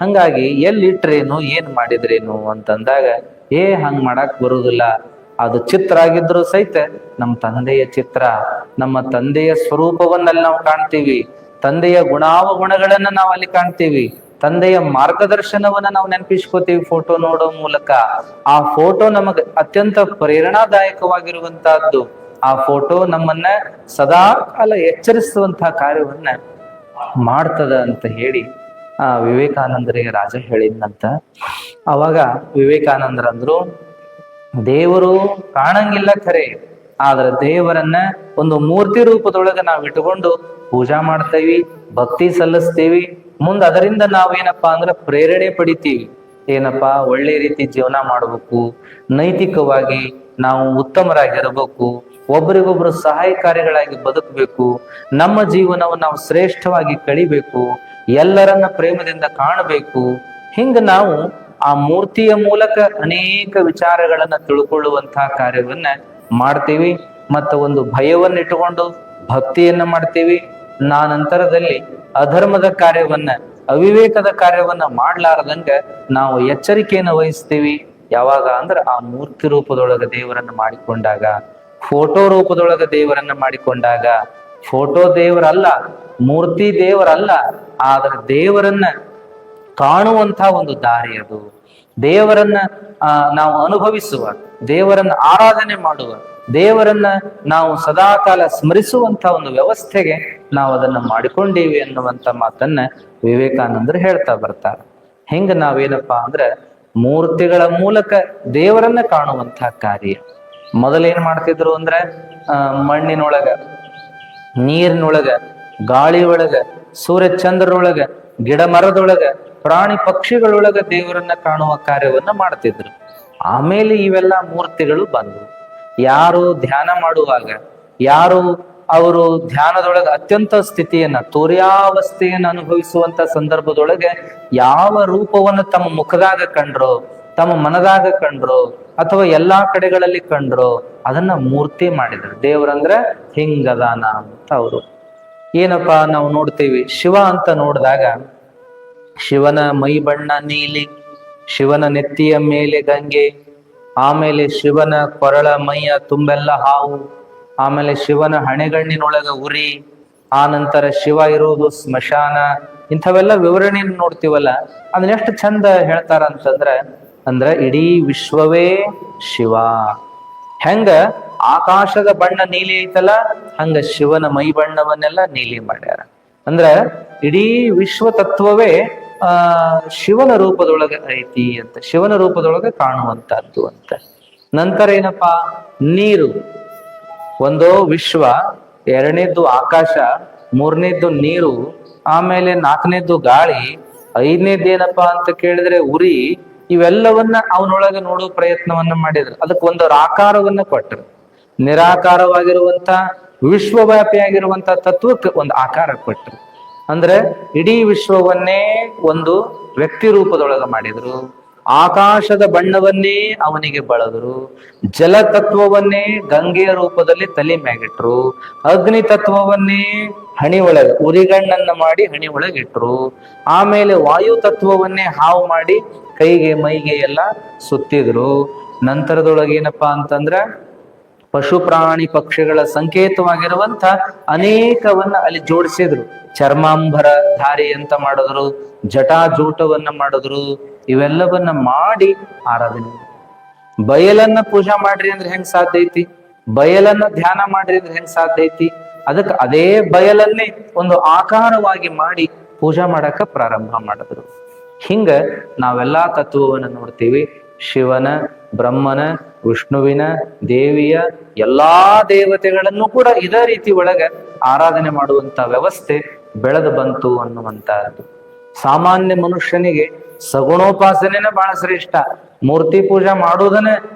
ಹಂಗಾಗಿ ಎಲ್ಲಿಟ್ರೇನು ಏನ್ ಮಾಡಿದ್ರೇನು ಅಂತಂದಾಗ ಹಂಗ್ ಮಾಡಕ್ ಬರುದಿಲ್ಲ, ಅದು ಚಿತ್ರ ಆಗಿದ್ರು ಸಹಿತ ನಮ್ಮ ತಂದೆಯ ಚಿತ್ರ, ನಮ್ಮ ತಂದೆಯ ಸ್ವರೂಪವನ್ನಲ್ಲಿ ನಾವು ಕಾಣ್ತೀವಿ, ತಂದೆಯ ಗುಣಾವಗುಣಗಳನ್ನ ನಾವು ಅಲ್ಲಿ ಕಾಣ್ತೀವಿ, ತಂದೆಯ ಮಾರ್ಗದರ್ಶನವನ್ನ ನಾವು ನೆನಪಿಸ್ಕೋತೀವಿ ಫೋಟೋ ನೋಡೋ ಮೂಲಕ. ಆ ಫೋಟೋ ನಮಗ ಅತ್ಯಂತ ಪ್ರೇರಣಾದಾಯಕವಾಗಿರುವಂತಹದ್ದು. ಆ ಫೋಟೋ ನಮ್ಮನ್ನ ಸದಾ ಕಾಲ ಎಚ್ಚರಿಸುವಂತಹ ಕಾರ್ಯವನ್ನ ಮಾಡ್ತದ ಅಂತ ಹೇಳಿ ವಿವೇಕಾನಂದರಿಗೆ ರಾಜ ಹೇಳಿದ್ನಂತ. ಅವಾಗ ವಿವೇಕಾನಂದರಂದ್ರು, ದೇವರು ಕಾಣಂಗಿಲ್ಲ ಖರೆ, ಆದ್ರೆ ದೇವರನ್ನ ಒಂದು ಮೂರ್ತಿ ರೂಪದೊಳಗ ನಾವು ಇಟ್ಕೊಂಡು ಪೂಜಾ ಮಾಡ್ತೇವಿ, ಭಕ್ತಿ ಸಲ್ಲಿಸ್ತೀವಿ. ಮುಂದೆ ಅದರಿಂದ ನಾವೇನಪ್ಪಾ ಅಂದ್ರೆ ಪ್ರೇರಣೆ ಪಡಿತೀವಿ. ಏನಪ್ಪಾ, ಒಳ್ಳೆ ರೀತಿ ಜೀವನ ಮಾಡ್ಬೇಕು, ನೈತಿಕವಾಗಿ ನಾವು ಉತ್ತಮರಾಗಿರಬೇಕು, ಒಬ್ಬರಿಗೊಬ್ರು ಸಹಾಯಕಾರಿಗಳಾಗಿ ಬದುಕಬೇಕು, ನಮ್ಮ ಜೀವನವನ್ನು ನಾವು ಶ್ರೇಷ್ಠವಾಗಿ ಕಳಿಬೇಕು, ಎಲ್ಲರನ್ನ ಪ್ರೇಮದಿಂದ ಕಾಣಬೇಕು. ಹಿಂಗ ನಾವು ಆ ಮೂರ್ತಿಯ ಮೂಲಕ ಅನೇಕ ವಿಚಾರಗಳನ್ನ ತಿಳ್ಕೊಳ್ಳುವಂತಹ ಕಾರ್ಯವನ್ನ ಮಾಡ್ತೀವಿ. ಮತ್ತು ಒಂದು ಭಯವನ್ನ ಇಟ್ಟುಕೊಂಡು ಭಕ್ತಿಯನ್ನ ಮಾಡ್ತೀವಿ. ನಂತರದಲ್ಲಿ ಅಧರ್ಮದ ಕಾರ್ಯವನ್ನ, ಅವಿವೇಕದ ಕಾರ್ಯವನ್ನ ಮಾಡ್ಲಾರದಂಗ ನಾವು ಎಚ್ಚರಿಕೆಯನ್ನು ವಹಿಸ್ತೀವಿ. ಯಾವಾಗ ಅಂದ್ರೆ ಆ ಮೂರ್ತಿ ರೂಪದೊಳಗ ದೇವರನ್ನ ಮಾಡಿಕೊಂಡಾಗ, ಫೋಟೋ ರೂಪದೊಳಗ ದೇವರನ್ನ ಮಾಡಿಕೊಂಡಾಗ. ಫೋಟೋ ದೇವರಲ್ಲ, ಮೂರ್ತಿ ದೇವರಲ್ಲ, ಆದ್ರೆ ದೇವರನ್ನ ಕಾಣುವಂತ ಒಂದು ದಾರಿ ಅದು. ದೇವರನ್ನ ನಾವು ಅನುಭವಿಸುವ, ದೇವರನ್ನ ಆರಾಧನೆ ಮಾಡುವ, ದೇವರನ್ನ ನಾವು ಸದಾಕಾಲ ಸ್ಮರಿಸುವಂತ ಒಂದು ವ್ಯವಸ್ಥೆಗೆ ನಾವು ಅದನ್ನ ಮಾಡಿಕೊಂಡೀವಿ ಅನ್ನುವಂತ ಮಾತನ್ನ ವಿವೇಕಾನಂದರು ಹೇಳ್ತಾ ಬರ್ತಾರೆ. ಹೆಂಗ ನಾವೇನಪ್ಪಾ ಅಂದ್ರೆ ಮೂರ್ತಿಗಳ ಮೂಲಕ ದೇವರನ್ನ ಕಾಣುವಂತಹ ಕಾರ್ಯ. ಮೊದಲೇನ್ ಮಾಡ್ತಿದ್ರು ಅಂದ್ರೆ ಮಣ್ಣಿನೊಳಗ, ನೀರಿನೊಳಗ, ಗಾಳಿ ಒಳಗ, ಸೂರ್ಯ ಚಂದ್ರರೊಳಗ, ಗಿಡ ಮರದೊಳಗ, ಪ್ರಾಣಿ ಪಕ್ಷಿಗಳೊಳಗ ದೇವರನ್ನ ಕಾಣುವ ಕಾರ್ಯವನ್ನ ಮಾಡ್ತಿದ್ರು. ಆಮೇಲೆ ಇವೆಲ್ಲ ಮೂರ್ತಿಗಳು ಬಂದವು. ಯಾರು ಧ್ಯಾನ ಮಾಡುವಾಗ, ಯಾರು ಅವರು ಧ್ಯಾನದೊಳಗೆ ಅತ್ಯಂತ ಸ್ಥಿತಿಯನ್ನ, ತುರ್ಯಾವಸ್ಥೆಯನ್ನ ಅನುಭವಿಸುವಂತ ಸಂದರ್ಭದೊಳಗೆ ಯಾವ ರೂಪವನ್ನು ತಮ್ಮ ಮುಖದಾಗ ಕಂಡ್ರೋ, ತಮ್ಮ ಮನದಾಗ ಕಂಡ್ರೋ, ಅಥವಾ ಎಲ್ಲಾ ಕಡೆಗಳಲ್ಲಿ ಕಂಡ್ರೋ ಅದನ್ನ ಮೂರ್ತಿ ಮಾಡಿದ್ರು. ದೇವ್ರಂದ್ರ ಹಿಂಗದಾನ ಅಂತ ಅವರು. ಏನಪ್ಪಾ ನಾವು ನೋಡ್ತೀವಿ, ಶಿವ ಅಂತ ನೋಡಿದಾಗ ಶಿವನ ಮೈ ಬಣ್ಣ ನೀಲಿ, ಶಿವನ ನೆತ್ತಿಯ ಮೇಲೆ ಗಂಗೆ, ಆಮೇಲೆ ಶಿವನ ಕೊರಳ ಮೈಯ ತುಂಬೆಲ್ಲ ಹಾವು, ಆಮೇಲೆ ಶಿವನ ಹಣೆಗಣ್ಣಿನೊಳಗ ಉರಿ, ಆ ನಂತರ ಶಿವ ಇರೋದು ಸ್ಮಶಾನ, ಇಂಥವೆಲ್ಲ ವಿವರಣೆ ನೋಡ್ತೀವಲ್ಲ, ಅದನ್ನ ಎಷ್ಟು ಚಂದ ಹೇಳ್ತಾರ ಅಂದ್ರೆ ಇಡೀ ವಿಶ್ವವೇ ಶಿವ. ಹೆಂಗ ಆಕಾಶದ ಬಣ್ಣ ನೀಲಿ ಐತಲ್ಲ, ಹಂಗ ಶಿವನ ಮೈ ಬಣ್ಣವನ್ನೆಲ್ಲ ನೀಲಿ ಮಾಡ್ಯಾರ. ಅಂದ್ರ ಇಡೀ ವಿಶ್ವ ತತ್ವವೇ ಶಿವನ ರೂಪದೊಳಗೆ ಐತಿ ಅಂತ, ಶಿವನ ರೂಪದೊಳಗೆ ಕಾಣುವಂತಹದ್ದು ಅಂತ. ನಂತರ ಏನಪ್ಪಾ, ನೀರು ಒಂದು ವಿಶ್ವ, ಎರಡನೇದ್ದು ಆಕಾಶ, ಮೂರನೇದ್ದು ನೀರು, ಆಮೇಲೆ ನಾಲ್ಕನೇದ್ದು ಗಾಳಿ, ಐದನೇದ್ದು ಏನಪ್ಪಾ ಅಂತ ಕೇಳಿದ್ರೆ ಉರಿ. ಇವೆಲ್ಲವನ್ನ ಅವನೊಳಗೆ ನೋಡೋ ಪ್ರಯತ್ನವನ್ನ ಮಾಡಿದ್ರು. ಅದಕ್ಕೆ ಒಂದು ಆಕಾರವನ್ನ ಕೊಟ್ಟರು. ನಿರಾಕಾರವಾಗಿರುವಂತ ವಿಶ್ವವ್ಯಾಪಿಯಾಗಿರುವಂತ ತತ್ವಕ್ಕೆ ಒಂದು ಆಕಾರ ಕೊಟ್ಟರು. ಅಂದ್ರೆ ಇಡೀ ವಿಶ್ವವನ್ನೇ ಒಂದು ವ್ಯಕ್ತಿ ರೂಪದೊಳಗೆ ಮಾಡಿದ್ರು. ಆಕಾಶದ ಬಣ್ಣವನ್ನೇ ಅವನಿಗೆ ಬಳದ್ರು. ಜಲ ತತ್ವವನ್ನೇ ಗಂಗೆಯ ರೂಪದಲ್ಲಿ ತಲೆ ಮ್ಯಾಗಿಟ್ರು. ಅಗ್ನಿ ತತ್ವವನ್ನೇ ಹಣಿ ಒಳಗೆ ಉರಿಗಣ್ಣನ್ನ ಮಾಡಿ ಹಣಿ ಒಳಗಿಟ್ರು. ಆಮೇಲೆ ವಾಯು ತತ್ವವನ್ನೇ ಹಾವು ಮಾಡಿ ಕೈಗೆ ಮೈಗೆ ಎಲ್ಲ ಸುತ್ತಿದ್ರು. ನಂತರದೊಳಗೆ ಏನಪ್ಪಾ ಅಂತಂದ್ರ ಪಶು ಪ್ರಾಣಿ ಪಕ್ಷಿಗಳ ಸಂಕೇತವಾಗಿರುವಂತ ಅನೇಕವನ್ನ ಅಲ್ಲಿ ಜೋಡಿಸಿದ್ರು. ಚರ್ಮಾಂಬರ ಧಾರಿ ಅಂತ ಮಾಡಿದ್ರು, ಜಟಾಜೂಟವನ್ನ ಮಾಡಿದ್ರು. ಇವೆಲ್ಲವನ್ನ ಮಾಡಿ ಆರಾಧನೆ. ಬಯಲನ್ನ ಪೂಜಾ ಮಾಡ್ರಿ ಅಂದ್ರೆ ಹೆಂಗ್ ಸಾಧ್ಯ ಐತಿ? ಬಯಲನ್ನ ಧ್ಯಾನ ಮಾಡ್ರಿ ಅಂದ್ರೆ ಹೆಂಗ್ ಸಾಧ್ಯ ಐತಿ? ಅದಕ್ಕೆ ಅದೇ ಬಯಲನ್ನೇ ಒಂದು ಆಕಾರವಾಗಿ ಮಾಡಿ ಪೂಜಾ ಮಾಡಕ ಪ್ರಾರಂಭ ಮಾಡಿದ್ರು. ಹಿಂಗ ನಾವೆಲ್ಲಾ ತತ್ವವನ್ನು ನೋಡ್ತೀವಿ. ಶಿವನ, ಬ್ರಹ್ಮನ, ವಿಷ್ಣುವಿನ, ದೇವಿಯ ಎಲ್ಲಾ ದೇವತೆಗಳನ್ನು ಕೂಡ ಇದೇ ರೀತಿ ಒಳಗ ಆರಾಧನೆ ಮಾಡುವಂತ ವ್ಯವಸ್ಥೆ ಬೆಳೆದು ಬಂತು ಅನ್ನುವಂತಹದ್ದು. ಸಾಮಾನ್ಯ ಮನುಷ್ಯನಿಗೆ ಸಗುಣೋಪಾಸನೆನೇ ಬಹಳ ಶ್ರೇಷ್ಠ. ಮೂರ್ತಿ ಪೂಜಾ ಮಾಡುವುದನ್ನ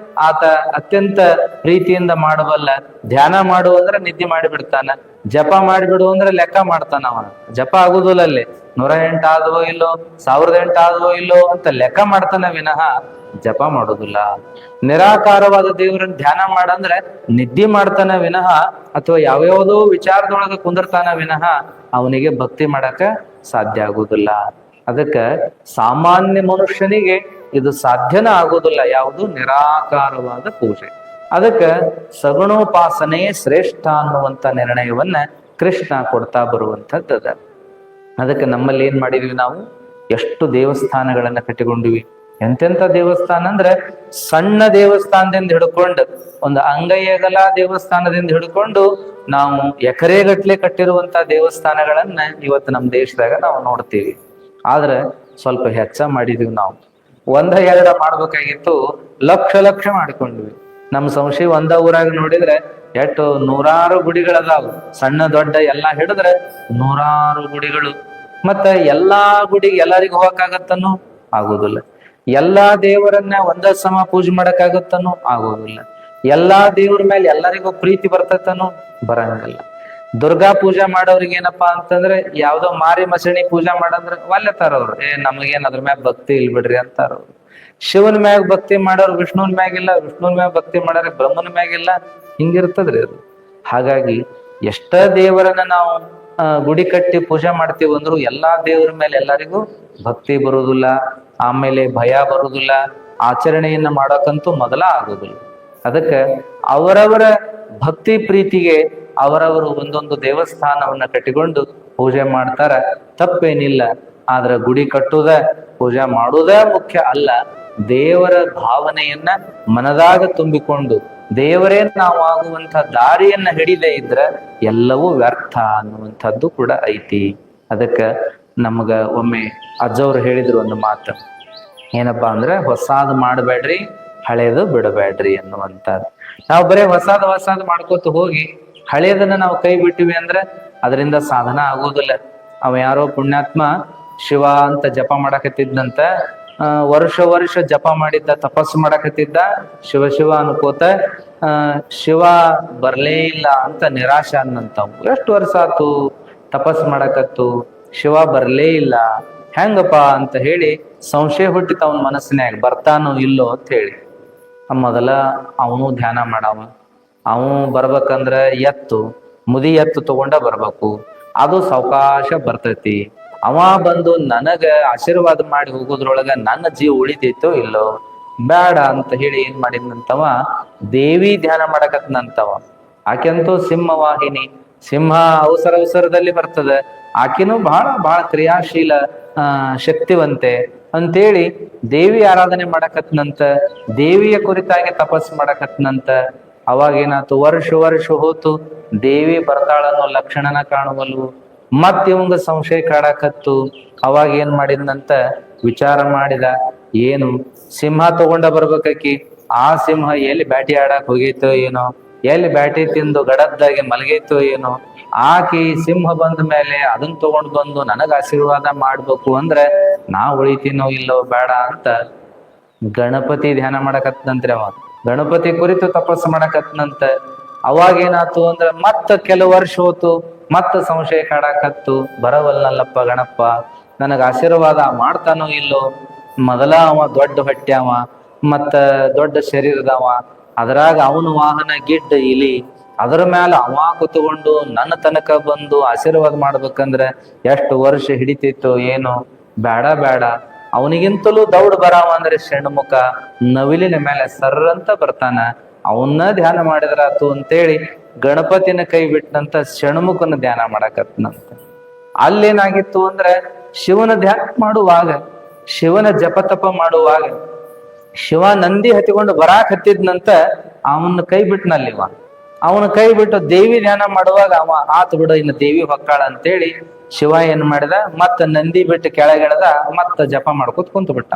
ಆತ ಅತ್ಯಂತ ಪ್ರೀತಿಯಿಂದ ಮಾಡಬಲ್ಲ. ಧ್ಯಾನ ಮಾಡು ಅಂದ್ರೆ ನಿದ್ದೆ ಮಾಡಿಬಿಡ್ತಾನ. ಜಪ ಮಾಡಿಬಿಡು ಅಂದ್ರೆ ಲೆಕ್ಕ ಮಾಡ್ತಾನ. ಅವನ ಜಪ ಆಗುದಿಲ್ಲ, ಅಲ್ಲಿ 108 ಆದವೋ ಇಲ್ಲೋ, 1008 ಆದವೋ ಇಲ್ಲೋ ಅಂತ ಲೆಕ್ಕ ಮಾಡ್ತಾನ ವಿನಃ ಜಪ ಮಾಡೋದಿಲ್ಲ. ನಿರಾಕಾರವಾದ ದೇವರನ್ನ ಧ್ಯಾನ ಮಾಡಂದ್ರೆ ನಿದ್ದೆ ಮಾಡ್ತಾನ ವಿನಃ, ಅಥವಾ ಯಾವ್ಯಾವುದೋ ವಿಚಾರದೊಳಗೆ ಕುಂದಿರ್ತಾನ ವಿನಃ ಅವನಿಗೆ ಭಕ್ತಿ ಮಾಡಕ ಸಾಧ್ಯ ಆಗುದಿಲ್ಲ. ಅದಕ್ಕ ಸಾಮಾನ್ಯ ಮನುಷ್ಯನಿಗೆ ಇದು ಸಾಧ್ಯನ ಆಗೋದಿಲ್ಲ, ಯಾವುದು ನಿರಾಕಾರವಾದ ಪೂಜೆ. ಅದಕ್ಕ ಸಗುಣೋಪಾಸನೆಯೇ ಶ್ರೇಷ್ಠ ಅನ್ನುವಂತ ನಿರ್ಣಯವನ್ನ ಕೃಷ್ಣ ಕೊಡ್ತಾ ಬರುವಂಥದ್ದದ. ಅದಕ್ಕೆ ನಮ್ಮಲ್ಲಿ ಏನ್ ಮಾಡಿದ್ವಿ ನಾವು, ಎಷ್ಟು ದೇವಸ್ಥಾನಗಳನ್ನ ಕಟ್ಟಿಕೊಂಡಿವಿ. ಎಂತೆಂಥ ದೇವಸ್ಥಾನ ಅಂದ್ರೆ ಸಣ್ಣ ದೇವಸ್ಥಾನದಿಂದ ಹಿಡ್ಕೊಂಡು, ಒಂದು ಅಂಗೈಯಗಲ ದೇವಸ್ಥಾನದಿಂದ ಹಿಡ್ಕೊಂಡು ನಾವು ಎಕರೆಗಟ್ಲೆ ಕಟ್ಟಿರುವಂತ ದೇವಸ್ಥಾನಗಳನ್ನ ಇವತ್ತು ನಮ್ಮ ದೇಶದಾಗ ನಾವು ನೋಡ್ತೀವಿ. ಆದ್ರೆ ಸ್ವಲ್ಪ ಹೆಚ್ಚ ಮಾಡಿದೀವಿ ನಾವು. 1-2 ಮಾಡ್ಬೇಕಾಗಿತ್ತು, ಲಕ್ಷ ಲಕ್ಷ ಮಾಡ್ಕೊಂಡ್ವಿ. ನಮ್ಮ ಸಂಶಯ ಒಂದ ಊರಾಗ ನೋಡಿದ್ರೆ ಎಷ್ಟು ನೂರಾರು ಗುಡಿಗಳದಾವು. ಸಣ್ಣ ದೊಡ್ಡ ಎಲ್ಲಾ ಹಿಡಿದ್ರೆ ನೂರಾರು ಗುಡಿಗಳು. ಮತ್ತೆ ಎಲ್ಲಾ ಗುಡಿಗೆ ಎಲ್ಲರಿಗೂ ಹೋಗಕ್ಕಾಗತ್ತನೋ ಆಗೋದಿಲ್ಲ. ಎಲ್ಲಾ ದೇವರನ್ನ ಒಂದ ಸಮ ಪೂಜೆ ಮಾಡಕ್ಕಾಗತ್ತನೋ ಆಗೋದಿಲ್ಲ. ಎಲ್ಲಾ ದೇವ್ರ ಮೇಲೆ ಎಲ್ಲರಿಗೂ ಪ್ರೀತಿ ಬರ್ತತನೋ ಬರಂಗಿಲ್ಲ. ದುರ್ಗಾ ಪೂಜಾ ಮಾಡೋರಿಗೆ ಏನಪ್ಪಾ ಅಂತಂದ್ರೆ, ಯಾವ್ದೋ ಮಾರಿ ಮಸಣಿ ಪೂಜಾ ಮಾಡಂದ್ರ ಒಲ್ಲೆತಾರ ಅವ್ರು. ನಮಗೇನ್ ಅದ್ರ ಮ್ಯಾಗ ಭಕ್ತಿ ಇಲ್ ಬಿಡ್ರಿ ಅಂತಾರ ಅವ್ರು. ಶಿವನ ಮ್ಯಾಗ ಭಕ್ತಿ ಮಾಡೋರು ವಿಷ್ಣುವಿನ ಮ್ಯಾಗಿಲ್ಲ, ವಿಷ್ಣುವಿನ ಮ್ಯಾಗ ಭಕ್ತಿ ಮಾಡೋರ ಬ್ರಹ್ಮನ ಮ್ಯಾಗಿಲ್ಲ. ಹಿಂಗಿರ್ತದ್ರಿ ಅದು. ಹಾಗಾಗಿ ಎಷ್ಟ ದೇವರನ್ನ ನಾವು ಗುಡಿ ಕಟ್ಟಿ ಪೂಜೆ ಮಾಡ್ತೀವಿ ಅಂದ್ರು ಎಲ್ಲಾ ದೇವರ ಮೇಲೆ ಎಲ್ಲರಿಗೂ ಭಕ್ತಿ ಬರುವುದಿಲ್ಲ, ಆಮೇಲೆ ಭಯ ಬರುವುದಿಲ್ಲ, ಆಚರಣೆಯನ್ನ ಮಾಡೋಕಂತೂ ಮೊದಲ ಆಗುದಿಲ್ಲ. ಅದಕ್ಕೆ ಅವರವರ ಭಕ್ತಿ ಪ್ರೀತಿಗೆ ಅವರವರು ಒಂದೊಂದು ದೇವಸ್ಥಾನವನ್ನ ಕಟ್ಟಿಕೊಂಡು ಪೂಜೆ ಮಾಡ್ತಾರ, ತಪ್ಪೇನಿಲ್ಲ. ಆದ್ರ ಗುಡಿ ಕಟ್ಟುದ ಪೂಜೆ ಮಾಡುವುದ ಮುಖ್ಯ ಅಲ್ಲ. ದೇವರ ಭಾವನೆಯನ್ನ ಮನದಾಗ ತುಂಬಿಕೊಂಡು ದೇವರೇ ನಾವು ಆಗುವಂತ ದಾರಿಯನ್ನ ಹಿಡಿದೇ ಇದ್ರ ಎಲ್ಲವೂ ವ್ಯರ್ಥ ಅನ್ನುವಂಥದ್ದು ಕೂಡ ಐತಿ. ಅದಕ್ಕ ನಮಗ ಒಮ್ಮೆ ಅಜ್ಜವ್ರು ಹೇಳಿದ್ರು ಒಂದು ಮಾತು, ಏನಪ್ಪಾ ಅಂದ್ರೆ ಹೊಸಾದ್ ಮಾಡಬೇಡ್ರಿ, ಹಳೇದು ಬಿಡಬೇಡ್ರಿ ಅನ್ನುವಂಥದ್ದು. ನಾವು ಬರೇ ಹೊಸಾದ್ ಮಾಡ್ಕೋತ ಹೋಗಿ ಹಳೇದನ್ನ ನಾವು ಕೈ ಬಿಟ್ಟಿವಿ ಅಂದ್ರೆ ಅದರಿಂದ ಸಾಧನ ಆಗೋದಿಲ್ಲ. ಅವ ಯಾರೋ ಪುಣ್ಯಾತ್ಮ ಶಿವ ಅಂತ ಜಪ ಮಾಡಕತ್ತಿದ್ದಂತ, ವರ್ಷ ಜಪ ಮಾಡಿದ್ದ, ತಪಸ್ಸು ಮಾಡಕತ್ತಿದ್ದ, ಶಿವ ಶಿವ ಅನ್ಕೋತ ಶಿವ ಬರ್ಲೇ ಇಲ್ಲ ಅಂತ ನಿರಾಶೆ ಅನ್ನಂತಾವ್. ಎಷ್ಟು ವರ್ಷ ಆತು ತಪಸ್ಸು ಮಾಡಕತ್ತು, ಶಿವ ಬರ್ಲೇ ಇಲ್ಲ, ಹೆಂಗಪ್ಪ ಅಂತ ಹೇಳಿ ಸಂಶಯ ಹುಟ್ಟಿತ ಅವನ ಮನಸ್ಸಿನಾಗ, ಬರ್ತಾನೋ ಇಲ್ಲೋ ಅಂತ ಹೇಳಿ. ಮೊದಲ ಅವನು ಧ್ಯಾನ ಮಾಡವ. ಅವನು ಬರ್ಬೇಕಂದ್ರ ಮುದಿ ಎತ್ತು ತಗೊಂಡ ಬರ್ಬೇಕು. ಅದು ಸಾವಕಾಶ ಬರ್ತೈತಿ. ಅವ ಬಂದು ನನಗ ಆಶೀರ್ವಾದ ಮಾಡಿ ಹೋಗೋದ್ರೊಳಗ ನನ್ನ ಜೀವ ಉಳಿತೈತೋ ಇಲ್ಲೋ ಬೇಡ ಅಂತ ಹೇಳಿ ಏನ್ ಮಾಡಿದ್ನಂತವ ದೇವಿ ಧ್ಯಾನ ಮಾಡಕತ್ನಂತವ. ಆಕೆಂತೂ ಸಿಂಹವಾಹಿನಿ, ಸಿಂಹ ಅವಸರದಲ್ಲಿ ಬರ್ತದೆ. ಆಕೆನೂ ಬಹಳ ಬಹಳ ಕ್ರಿಯಾಶೀಲ ಶಕ್ತಿವಂತೆ ಅಂತೇಳಿ ದೇವಿ ಆರಾಧನೆ ಮಾಡಕತ್ನಂತ, ದೇವಿಯ ಕುರಿತಾಗಿ ತಪಸ್ಸು ಮಾಡಕತ್ನಂತ. ಅವಾಗೇನಾತು, ವರ್ಷ ಹೋತು, ದೇವಿ ಬರ್ತಾಳನ್ನೋ ಲಕ್ಷಣನ ಕಾಣುವಲ್ವು. ಮತ್ ಇವಂಗ ಸಂಶಯ ಕಾಡಕತ್ತು. ಅವಾಗ ಏನ್ ಮಾಡಿದ್ನಂತ ವಿಚಾರ ಮಾಡಿದ, ಏನು ಸಿಂಹ ತಗೊಂಡ ಬರ್ಬೇಕಾಕಿ, ಆ ಸಿಂಹ ಎಲ್ಲಿ ಬ್ಯಾಟಿ ಆಡಕ್ ಹೋಗೈತೋ ಏನೋ, ಎಲ್ಲಿ ಬ್ಯಾಟಿ ತಿಂದು ಗಡದ್ದಾಗಿ ಮಲಗೈತೋ ಏನೋ, ಆಕಿ ಸಿಂಹ ಬಂದ ಮೇಲೆ ಅದನ್ನ ತಗೊಂಡ್ ಬಂದು ನನಗ ಆಶೀರ್ವಾದ ಮಾಡ್ಬೇಕು ಅಂದ್ರೆ ನಾ ಉಳಿತೀನೋ ಇಲ್ಲೋ ಬೇಡ ಅಂತ ಗಣಪತಿ ಧ್ಯಾನ ಮಾಡಕತ್ನಂತ್ರಿ. ಅವ ಗಣಪತಿ ಕುರಿತು ತಪಸ್ಸು ಮಾಡಕತ್ನಂತ. ಅವಾಗೇನಾತು ಅಂದ್ರ ಮತ್ತ ಕೆಲವು ವರ್ಷ ಹೋತು, ಮತ್ತ ಸಂಶಯ ಕಾಡಕತ್ತು, ಬರವಲ್ನಲ್ಲಪ್ಪ ಗಣಪ, ನನಗ ಆಶೀರ್ವಾದ ಮಾಡ್ತಾನೋ ಇಲ್ಲೋ. ಮೊದಲ ಅವ ದೊಡ್ಡ ಹೊಟ್ಟೆ, ಅವ ಮತ್ತ ದೊಡ್ಡ ಶರೀರದವ, ಅದ್ರಾಗ ಅವನ ವಾಹನ ಗಿಡ್ಡ ಇಲಿ, ಅದರ ಮ್ಯಾಲ ಅವ ಕುತ್ಕೊಂಡು ನನ್ನ ತನಕ ಬಂದು ಆಶೀರ್ವಾದ ಮಾಡ್ಬೇಕಂದ್ರೆ ಎಷ್ಟು ವರ್ಷ ಹಿಡಿತಿತ್ತು ಏನೋ. ಬೇಡ ಬೇಡ, ಅವನಿಗಿಂತಲೂ ದೌಡ್ ಬರಾವ ಅಂದ್ರೆ ಷಣ್ಮುಖ, ನವಿಲಿನ ಮೇಲೆ ಸರ್ರಂತ ಬರ್ತಾನ, ಅವನ್ನ ಧ್ಯಾನ ಮಾಡಿದ್ರಾತು ಅಂತೇಳಿ ಗಣಪತಿನ ಕೈ ಬಿಟ್ಟನಂತ ಷಣ್ಮುಖನ ಧ್ಯಾನ ಮಾಡಕತ್ನಂತ. ಅಲ್ಲೇನಾಗಿತ್ತು ಅಂದ್ರೆ ಶಿವನ ಧ್ಯಾನ ಮಾಡುವಾಗ, ಶಿವನ ಜಪತಪ ಮಾಡುವಾಗ ಶಿವ ನಂದಿ ಹತ್ತಿಕೊಂಡು ಬರಾಕ್ ಹತ್ತಿದ್ನಂತ ಅವನ ಕೈ ಬಿಟ್ನಲ್ಲಿವ. ಅವನ ಕೈ ಬಿಟ್ಟು ದೇವಿ ಧ್ಯಾನ ಮಾಡುವಾಗ ಅವ ಆತ್ ಬಿಡು ಇನ್ನು ದೇವಿ ಹೊಕ್ಕಾಳ ಅಂತೇಳಿ ಶಿವ ಏನ್ ಮಾಡಿದ, ಮತ್ತ ನಂದಿ ಬಿಟ್ಟು ಕೆಳಗೆಳೆದ, ಮತ್ತ ಜಪ ಮಾಡ್ಕೊತ ಕುಂತು ಬಿಟ್ಟ.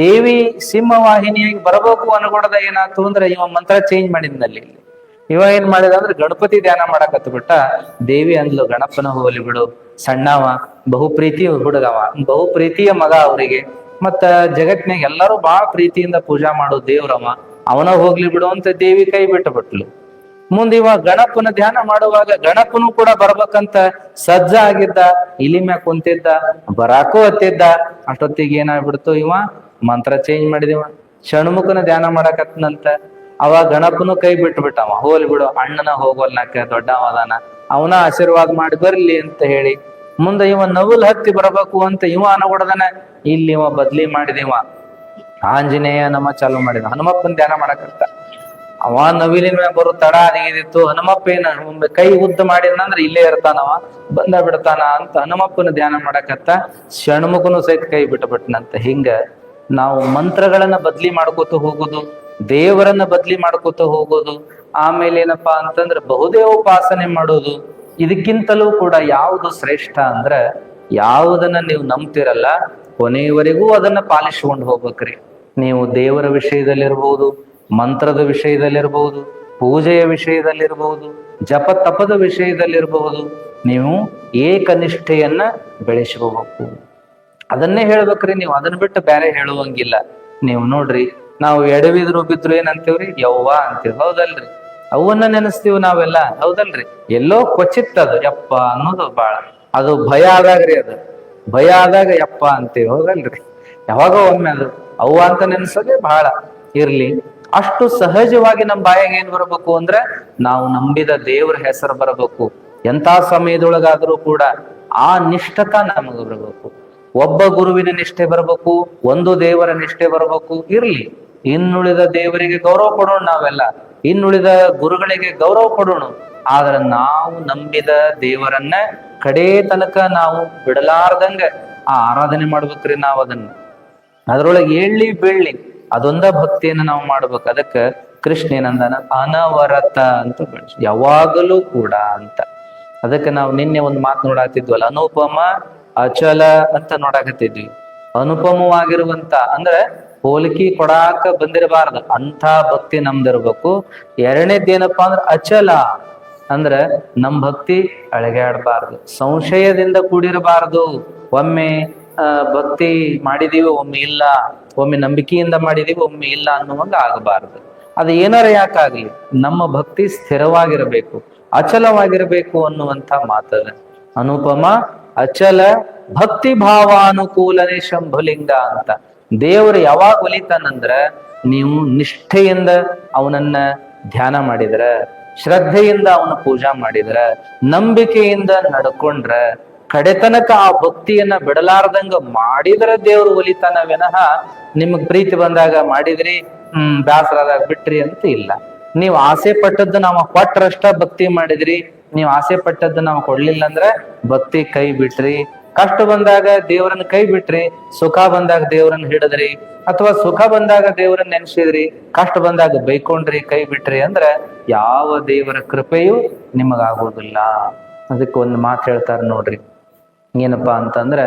ದೇವಿ ಸಿಂಹವಾಹಿನಿಯಾಗಿ ಬರಬೇಕು ಅನ್ಕೊಡದ ಏನಾಯ್ತು ಅಂದ್ರೆ ಇವ ಮಂತ್ರ ಚೇಂಜ್ ಮಾಡಿದ್ನಲ್ಲಿ. ಇವ ಏನ್ ಮಾಡಿದ ಅಂದ್ರೆ ಗಣಪತಿ ಧ್ಯಾನ ಮಾಡಕತ್ತು ಬಿಟ್ಟ. ದೇವಿ ಅಂದ್ಲು, ಗಣಪನ ಹೋಲಿ ಬಿಡು, ಸಣ್ಣವ, ಬಹು ಪ್ರೀತಿ ಹುಡುಗವ, ಬಹು ಪ್ರೀತಿಯ ಮಗ ಅವರಿಗೆ, ಮತ್ತ ಜಗತ್ನಾಗ ಎಲ್ಲರೂ ಬಹಳ ಪ್ರೀತಿಯಿಂದ ಪೂಜಾ ಮಾಡೋ ದೇವ್ರವ, ಅವನ ಹೋಗ್ಲಿ ಬಿಡು ಅಂತ ದೇವಿ ಕೈ ಬಿಟ್ಟು ಬಿಟ್ಲು. ಮುಂದೆ ಇವ ಗಣಪನ ಧ್ಯಾನ ಮಾಡುವಾಗ ಗಣಪನು ಕೂಡ ಬರ್ಬೇಕಂತ ಸಜ್ಜ ಆಗಿದ್ದ, ಇಲಿ ಮ್ಯಾಗ ಕುಂತಿದ್ದ, ಬರಾಕು ಹತ್ತಿದ್ದ. ಅಷ್ಟೊತ್ತಿಗೆ ಏನಾಗ್ಬಿಡ್ತು, ಇವ ಮಂತ್ರ ಚೇಂಜ್ ಮಾಡಿದಿವ, ಷಣ್ಮುಖನ ಧ್ಯಾನ ಮಾಡಕತ್ನಂತ. ಅವಾಗ ಗಣಪನು ಕೈ ಬಿಟ್ಟು ಬಿಟ್ಟವ, ಹೋಲಿ ಬಿಡು ಅಣ್ಣನ ಹೋಗೋಲ್ನಾಕ ದೊಡ್ಡವದಾನ, ಅವನ ಆಶೀರ್ವಾದ ಮಾಡಿ ಬರ್ಲಿ ಅಂತ ಹೇಳಿ ಮುಂದೆ ಇವ ನವುಲ್ ಹತ್ತಿ ಬರಬೇಕು ಅಂತ ಇವ ಅನಗೊಡದನ. ಇಲ್ಲಿ ಇವ ಬದ್ಲಿ ಮಾಡಿದಿವ, ಆಂಜನೇಯ ನಮ ಚಾಲು ಮಾಡಿದ, ಹನುಮಪ್ಪನ ಧ್ಯಾನ ಮಾಡಕತ್ತ. ಅವ ನವಿಲಿನ ಮ್ಯಾಗ ಬರೋ ತಡ ಅದಿಗಿತ್ತು. ಹನುಮಪ್ಪ ಏನ ಕೈ ಉದ್ದ ಮಾಡಿದ್ನಂದ್ರ ಇಲ್ಲೇ ಇರ್ತಾನವ, ಬಂದ ಬಿಡ್ತಾನ ಅಂತ ಹನುಮಪ್ಪನ ಧ್ಯಾನ ಮಾಡಕತ್ತ. ಷಣ್ಮುಖನು ಸಹಿತ ಕೈ ಬಿಟ್ಟನಂತ. ಹಿಂಗ ನಾವು ಮಂತ್ರಗಳನ್ನ ಬದ್ಲಿ ಮಾಡ್ಕೋತ ಹೋಗೋದು, ದೇವರನ್ನ ಬದ್ಲಿ ಮಾಡ್ಕೋತ ಹೋಗೋದು, ಆಮೇಲೆ ಏನಪ್ಪಾ ಅಂತಂದ್ರೆ ಬಹುದೇವೋಪಾಸನೆ ಮಾಡೋದು. ಇದಕ್ಕಿಂತಲೂ ಕೂಡ ಯಾವುದು ಶ್ರೇಷ್ಠ ಅಂದ್ರ, ಯಾವುದನ್ನ ನೀವು ನಂಬ್ತಿರಲ್ಲ ಕೊನೆಯವರೆಗೂ ಅದನ್ನ ಪಾಲಿಸ್ಕೊಂಡು ಹೋಗ್ಬೇಕ್ರಿ. ನೀವು ದೇವರ ವಿಷಯದಲ್ಲಿರ್ಬಹುದು, ಮಂತ್ರದ ವಿಷಯದಲ್ಲಿರ್ಬಹುದು, ಪೂಜೆಯ ವಿಷಯದಲ್ಲಿರ್ಬಹುದು, ಜಪ ತಪದ ವಿಷಯದಲ್ಲಿರ್ಬಹುದು, ನೀವು ಏಕನಿಷ್ಠೆಯನ್ನ ಬೆಳೆಸ್ಕೋಬೇಕು. ಅದನ್ನೇ ಹೇಳ್ಬೇಕ್ರಿ. ನೀವು ಅದನ್ನ ಬಿಟ್ಟು ಬೇರೆ ಹೇಳುವಂಗಿಲ್ಲ. ನೀವು ನೋಡ್ರಿ, ನಾವು ಎಡವಿದ್ರು ಬಿದ್ರು ಏನಂತೀವ್ರಿ, ಯವ್ವ ಅಂತೀವಿ, ಹೌದಲ್ರಿ? ಅವನ್ನ ನೆನೆಸ್ತೀವಿ ನಾವೆಲ್ಲ, ಹೌದಲ್ರಿ? ಎಲ್ಲೋ ಕ್ವಚಿತ್ ಅದು ಯಪ್ಪ ಅನ್ನೋದು ಬಾಳ, ಅದು ಭಯ ಆದಾಗ್ರಿ, ಅದು ಭಯ ಆದಾಗ ಯಪ್ಪ ಅಂತೀವಿ, ಹೌದಲ್ರಿ? ಯಾವಾಗ ಒಮ್ಮೆ ಅದು ಅವ್ವ ಅಂತ ನೆನ್ಸೋದೇ ಬಹಳ ಇರ್ಲಿ. ಅಷ್ಟು ಸಹಜವಾಗಿ ನಮ್ಮ ಬಾಯಾಗ ಏನ್ ಬರಬೇಕು ಅಂದ್ರೆ ನಾವು ನಂಬಿದ ದೇವ್ರ ಹೆಸರು ಬರಬೇಕು. ಎಂಥ ಸಮಯದೊಳಗಾದ್ರೂ ಕೂಡ ಆ ನಿಷ್ಠತ ನಮಗ ಬರಬೇಕು. ಒಬ್ಬ ಗುರುವಿನ ನಿಷ್ಠೆ ಬರಬೇಕು, ಒಂದು ದೇವರ ನಿಷ್ಠೆ ಬರಬೇಕು. ಇರ್ಲಿ, ಇನ್ನುಳಿದ ದೇವರಿಗೆ ಗೌರವ ಕೊಡೋಣ, ನಾವೆಲ್ಲ ಇನ್ನುಳಿದ ಗುರುಗಳಿಗೆ ಗೌರವ ಕೊಡೋಣ. ಆದ್ರೆ ನಾವು ನಂಬಿದ ದೇವರನ್ನ ಕಡೇ ತನಕ ನಾವು ಬಿಡಲಾರ್ದಂಗ ಆ ಆರಾಧನೆ ಮಾಡ್ಬೇಕ್ರಿ. ನಾವು ಅದರೊಳಗೆ ಏಳ್ಳಿ ಬೀಳ್ಳಿ ಅದೊಂದ ಭಕ್ತಿಯನ್ನ ನಾವು ಮಾಡ್ಬೇಕು. ಅದಕ್ಕ ಕೃಷ್ಣ ಏನಂದಾನ, ಅನವರತ ಅಂತ ಬೆಳೆಸಿ, ಯಾವಾಗಲೂ ಕೂಡ ಅಂತ. ಅದಕ್ಕೆ ನಾವು ನಿನ್ನೆ ಒಂದು ಮಾತು ನೋಡಾತಿದ್ವಲ್ಲ, ಅನುಪಮ ಅಚಲ ಅಂತ ನೋಡಾಕತ್ತಿದ್ವಿ. ಅನುಪಮವಾಗಿರುವಂತ ಅಂದ್ರೆ ಹೋಲಿಕೆ ಕೊಡಾಕ ಬಂದಿರಬಾರ್ದು ಅಂತ ಭಕ್ತಿ ನಮ್ದಿರ್ಬೇಕು. ಎರಡನೇದೇನಪ್ಪಾ ಅಂದ್ರೆ ಅಚಲ ಅಂದ್ರೆ ನಮ್ ಭಕ್ತಿ ಅಳಗಾಡ್ಬಾರ್ದು, ಸಂಶಯದಿಂದ ಕೂಡಿರಬಾರ್ದು. ಒಮ್ಮೆ ಭಕ್ತಿ ಮಾಡಿದೀವಿ, ಒಮ್ಮೆ ಇಲ್ಲ, ಒಮ್ಮೆ ನಂಬಿಕೆಯಿಂದ ಮಾಡಿದೀವಿ, ಒಮ್ಮೆ ಇಲ್ಲ ಅನ್ನುವಂಗ ಆಗಬಾರ್ದು. ಅದು ಏನಾರ ಯಾಕಾಗ್ಲಿ ನಮ್ಮ ಭಕ್ತಿ ಸ್ಥಿರವಾಗಿರಬೇಕು, ಅಚಲವಾಗಿರಬೇಕು ಅನ್ನುವಂಥ ಮಾತದ. ಅನುಪಮ ಅಚಲ ಭಕ್ತಿ ಭಾವಾನುಕೂಲನೆ ಶಂಭುಲಿಂಗ ಅಂತ. ದೇವರು ಯಾವಾಗ ಒಲಿತಾನಂದ್ರ ನೀವು ನಿಷ್ಠೆಯಿಂದ ಅವನನ್ನ ಧ್ಯಾನ ಮಾಡಿದ್ರ, ಶ್ರದ್ಧೆಯಿಂದ ಅವನ ಪೂಜಾ ಮಾಡಿದ್ರ, ನಂಬಿಕೆಯಿಂದ ನಡ್ಕೊಂಡ್ರ, ಕಡೆತನಕ ಆ ಭಕ್ತಿಯನ್ನ ಬಿಡಲಾರ್ದಂಗ ಮಾಡಿದ್ರ ದೇವ್ರು ಒಲಿತಾನ ವಿನಃ ನಿಮಗ್ ಪ್ರೀತಿ ಬಂದಾಗ ಮಾಡಿದ್ರಿ ಬ್ಯಾಸರಾದಾಗ ಬಿಟ್ರಿ ಅಂತ ಇಲ್ಲ. ನೀವು ಆಸೆ ಪಟ್ಟದ್ದು ನಾವು ಕೊಟ್ರಷ್ಟ ಭಕ್ತಿ ಮಾಡಿದ್ರಿ, ನೀವು ಆಸೆ ಪಟ್ಟದ್ದು ನಾವು ಕೊಡ್ಲಿಲ್ಲ ಅಂದ್ರೆ ಭಕ್ತಿ ಕೈ ಬಿಟ್ರಿ. ಕಷ್ಟ ಬಂದಾಗ ದೇವರನ್ನ ಕೈ ಬಿಟ್ರಿ, ಸುಖ ಬಂದಾಗ ದೇವರನ್ನ ಹಿಡಿದ್ರಿ, ಅಥವಾ ಸುಖ ಬಂದಾಗ ದೇವರನ್ನ ನೆನ್ಸಿದ್ರಿ, ಕಷ್ಟ ಬಂದಾಗ ಬೈಕೊಂಡ್ರಿ, ಕೈ ಬಿಟ್ರಿ ಅಂದ್ರೆ ಯಾವ ದೇವರ ಕೃಪೆಯೂ ನಿಮಗಾಗೋದಿಲ್ಲ. ಅದಕ್ಕೆ ಒಂದು ಮಾತು ಹೇಳ್ತಾರ ನೋಡ್ರಿ, ಏನಪ್ಪಾ ಅಂತಂದ್ರ,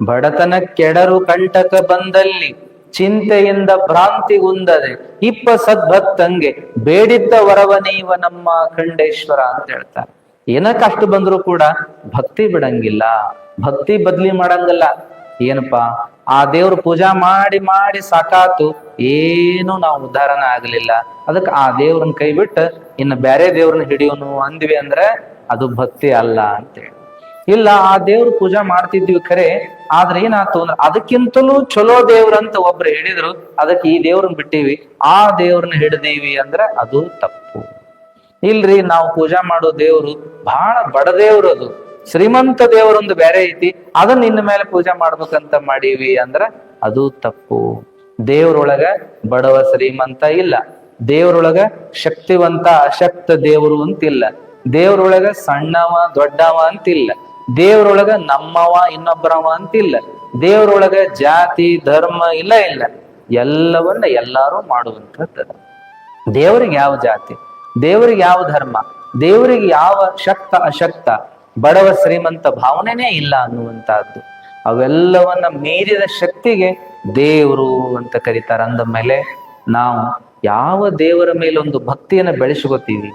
ಬಡತನ ಕೆಡರು ಕಂಟಕ ಬಂದಲ್ಲಿ ಚಿಂತೆಯಿಂದ ಭ್ರಾಂತಿಗುಂದದೆ ಇಪ್ಪ ಸದ್ಭಕ್ತಂಗೆ ಬೇಡಿದ್ದ ವರವ ನೀವ ನಮ್ಮ ಖಂಡೇಶ್ವರ ಅಂತ ಹೇಳ್ತಾರೆ. ಏನ ಕಷ್ಟ ಬಂದ್ರು ಕೂಡ ಭಕ್ತಿ ಬಿಡಂಗಿಲ್ಲ, ಭಕ್ತಿ ಬದ್ಲಿ ಮಾಡಂಗಿಲ್ಲ. ಏನಪ್ಪಾ, ಆ ದೇವ್ರ ಪೂಜಾ ಮಾಡಿ ಮಾಡಿ ಸಾಕಾತು, ಏನು ನಾವು ಉದ್ಧಾರನ ಆಗ್ಲಿಲ್ಲ, ಅದಕ್ಕೆ ಆ ದೇವ್ರನ್ನ ಕೈ ಬಿಟ್ಟು ಇನ್ನು ಬೇರೆ ದೇವ್ರನ್ನ ಹಿಡಿಯೋನು ಅಂದ್ವಿ ಅಂದ್ರೆ ಅದು ಭಕ್ತಿ ಅಲ್ಲ ಅಂತೇಳಿ. ಇಲ್ಲ, ಆ ದೇವ್ರ ಪೂಜಾ ಮಾಡ್ತಿದ್ವಿ ಖರೆ, ಆದ್ರೆ ಏನಾಯ್ತು ಅಂದ್ರೆ ಅದಕ್ಕಿಂತಲೂ ಚಲೋ ದೇವ್ರಂತ ಒಬ್ರು ಹೇಳಿದ್ರು, ಅದಕ್ಕೆ ಈ ದೇವ್ರನ್ನ ಬಿಟ್ಟಿವಿ, ಆ ದೇವ್ರನ್ನ ಹಿಡ್ದೀವಿ ಅಂದ್ರೆ ಅದು ತಪ್ಪು. ಇಲ್ರಿ, ನಾವು ಪೂಜಾ ಮಾಡೋ ದೇವ್ರು ಬಹಳ ಬಡ ದೇವ್ರು, ಅದು ಶ್ರೀಮಂತ ದೇವರೊಂದು ಬೇರೆ ಐತಿ, ಅದನ್ನ ಇನ್ನ ಮೇಲೆ ಪೂಜಾ ಮಾಡ್ಬೇಕಂತ ಮಾಡೀವಿ ಅಂದ್ರ ಅದು ತಪ್ಪು. ದೇವ್ರೊಳಗ ಬಡವ ಶ್ರೀಮಂತ ಇಲ್ಲ, ದೇವ್ರೊಳಗ ಶಕ್ತಿವಂತ ಅಶಕ್ತ ದೇವರು ಅಂತಿಲ್ಲ, ದೇವ್ರೊಳಗ ಸಣ್ಣವ ದೊಡ್ಡವ ಅಂತಿಲ್ಲ, ದೇವ್ರೊಳಗ ನಮ್ಮವ ಇನ್ನೊಬ್ಬರವ ಅಂತಿಲ್ಲ, ದೇವ್ರೊಳಗ ಜಾತಿ ಧರ್ಮ ಇಲ್ಲ, ಎಲ್ಲವನ್ನ ಎಲ್ಲಾರು ಮಾಡುವಂಥದ್ದು. ದೇವರಿಗೆ ಯಾವ ಜಾತಿ, ದೇವರಿಗೆ ಯಾವ ಧರ್ಮ, ದೇವರಿಗೆ ಯಾವ ಶಕ್ತ ಅಶಕ್ತ, ಬಡವ ಶ್ರೀಮಂತ ಭಾವನೆನೇ ಇಲ್ಲ ಅನ್ನುವಂತಹದ್ದು. ಅವೆಲ್ಲವನ್ನ ಮೀರಿದ ಶಕ್ತಿಗೆ ದೇವರು ಅಂತ ಕರೀತಾರೆ. ಅಂದ ಮೇಲೆ ನಾವು ಯಾವ ದೇವರ ಮೇಲೆ ಒಂದು ಭಕ್ತಿಯನ್ನ ಬೆಳೆಸ್ಕೋತೀವಿ,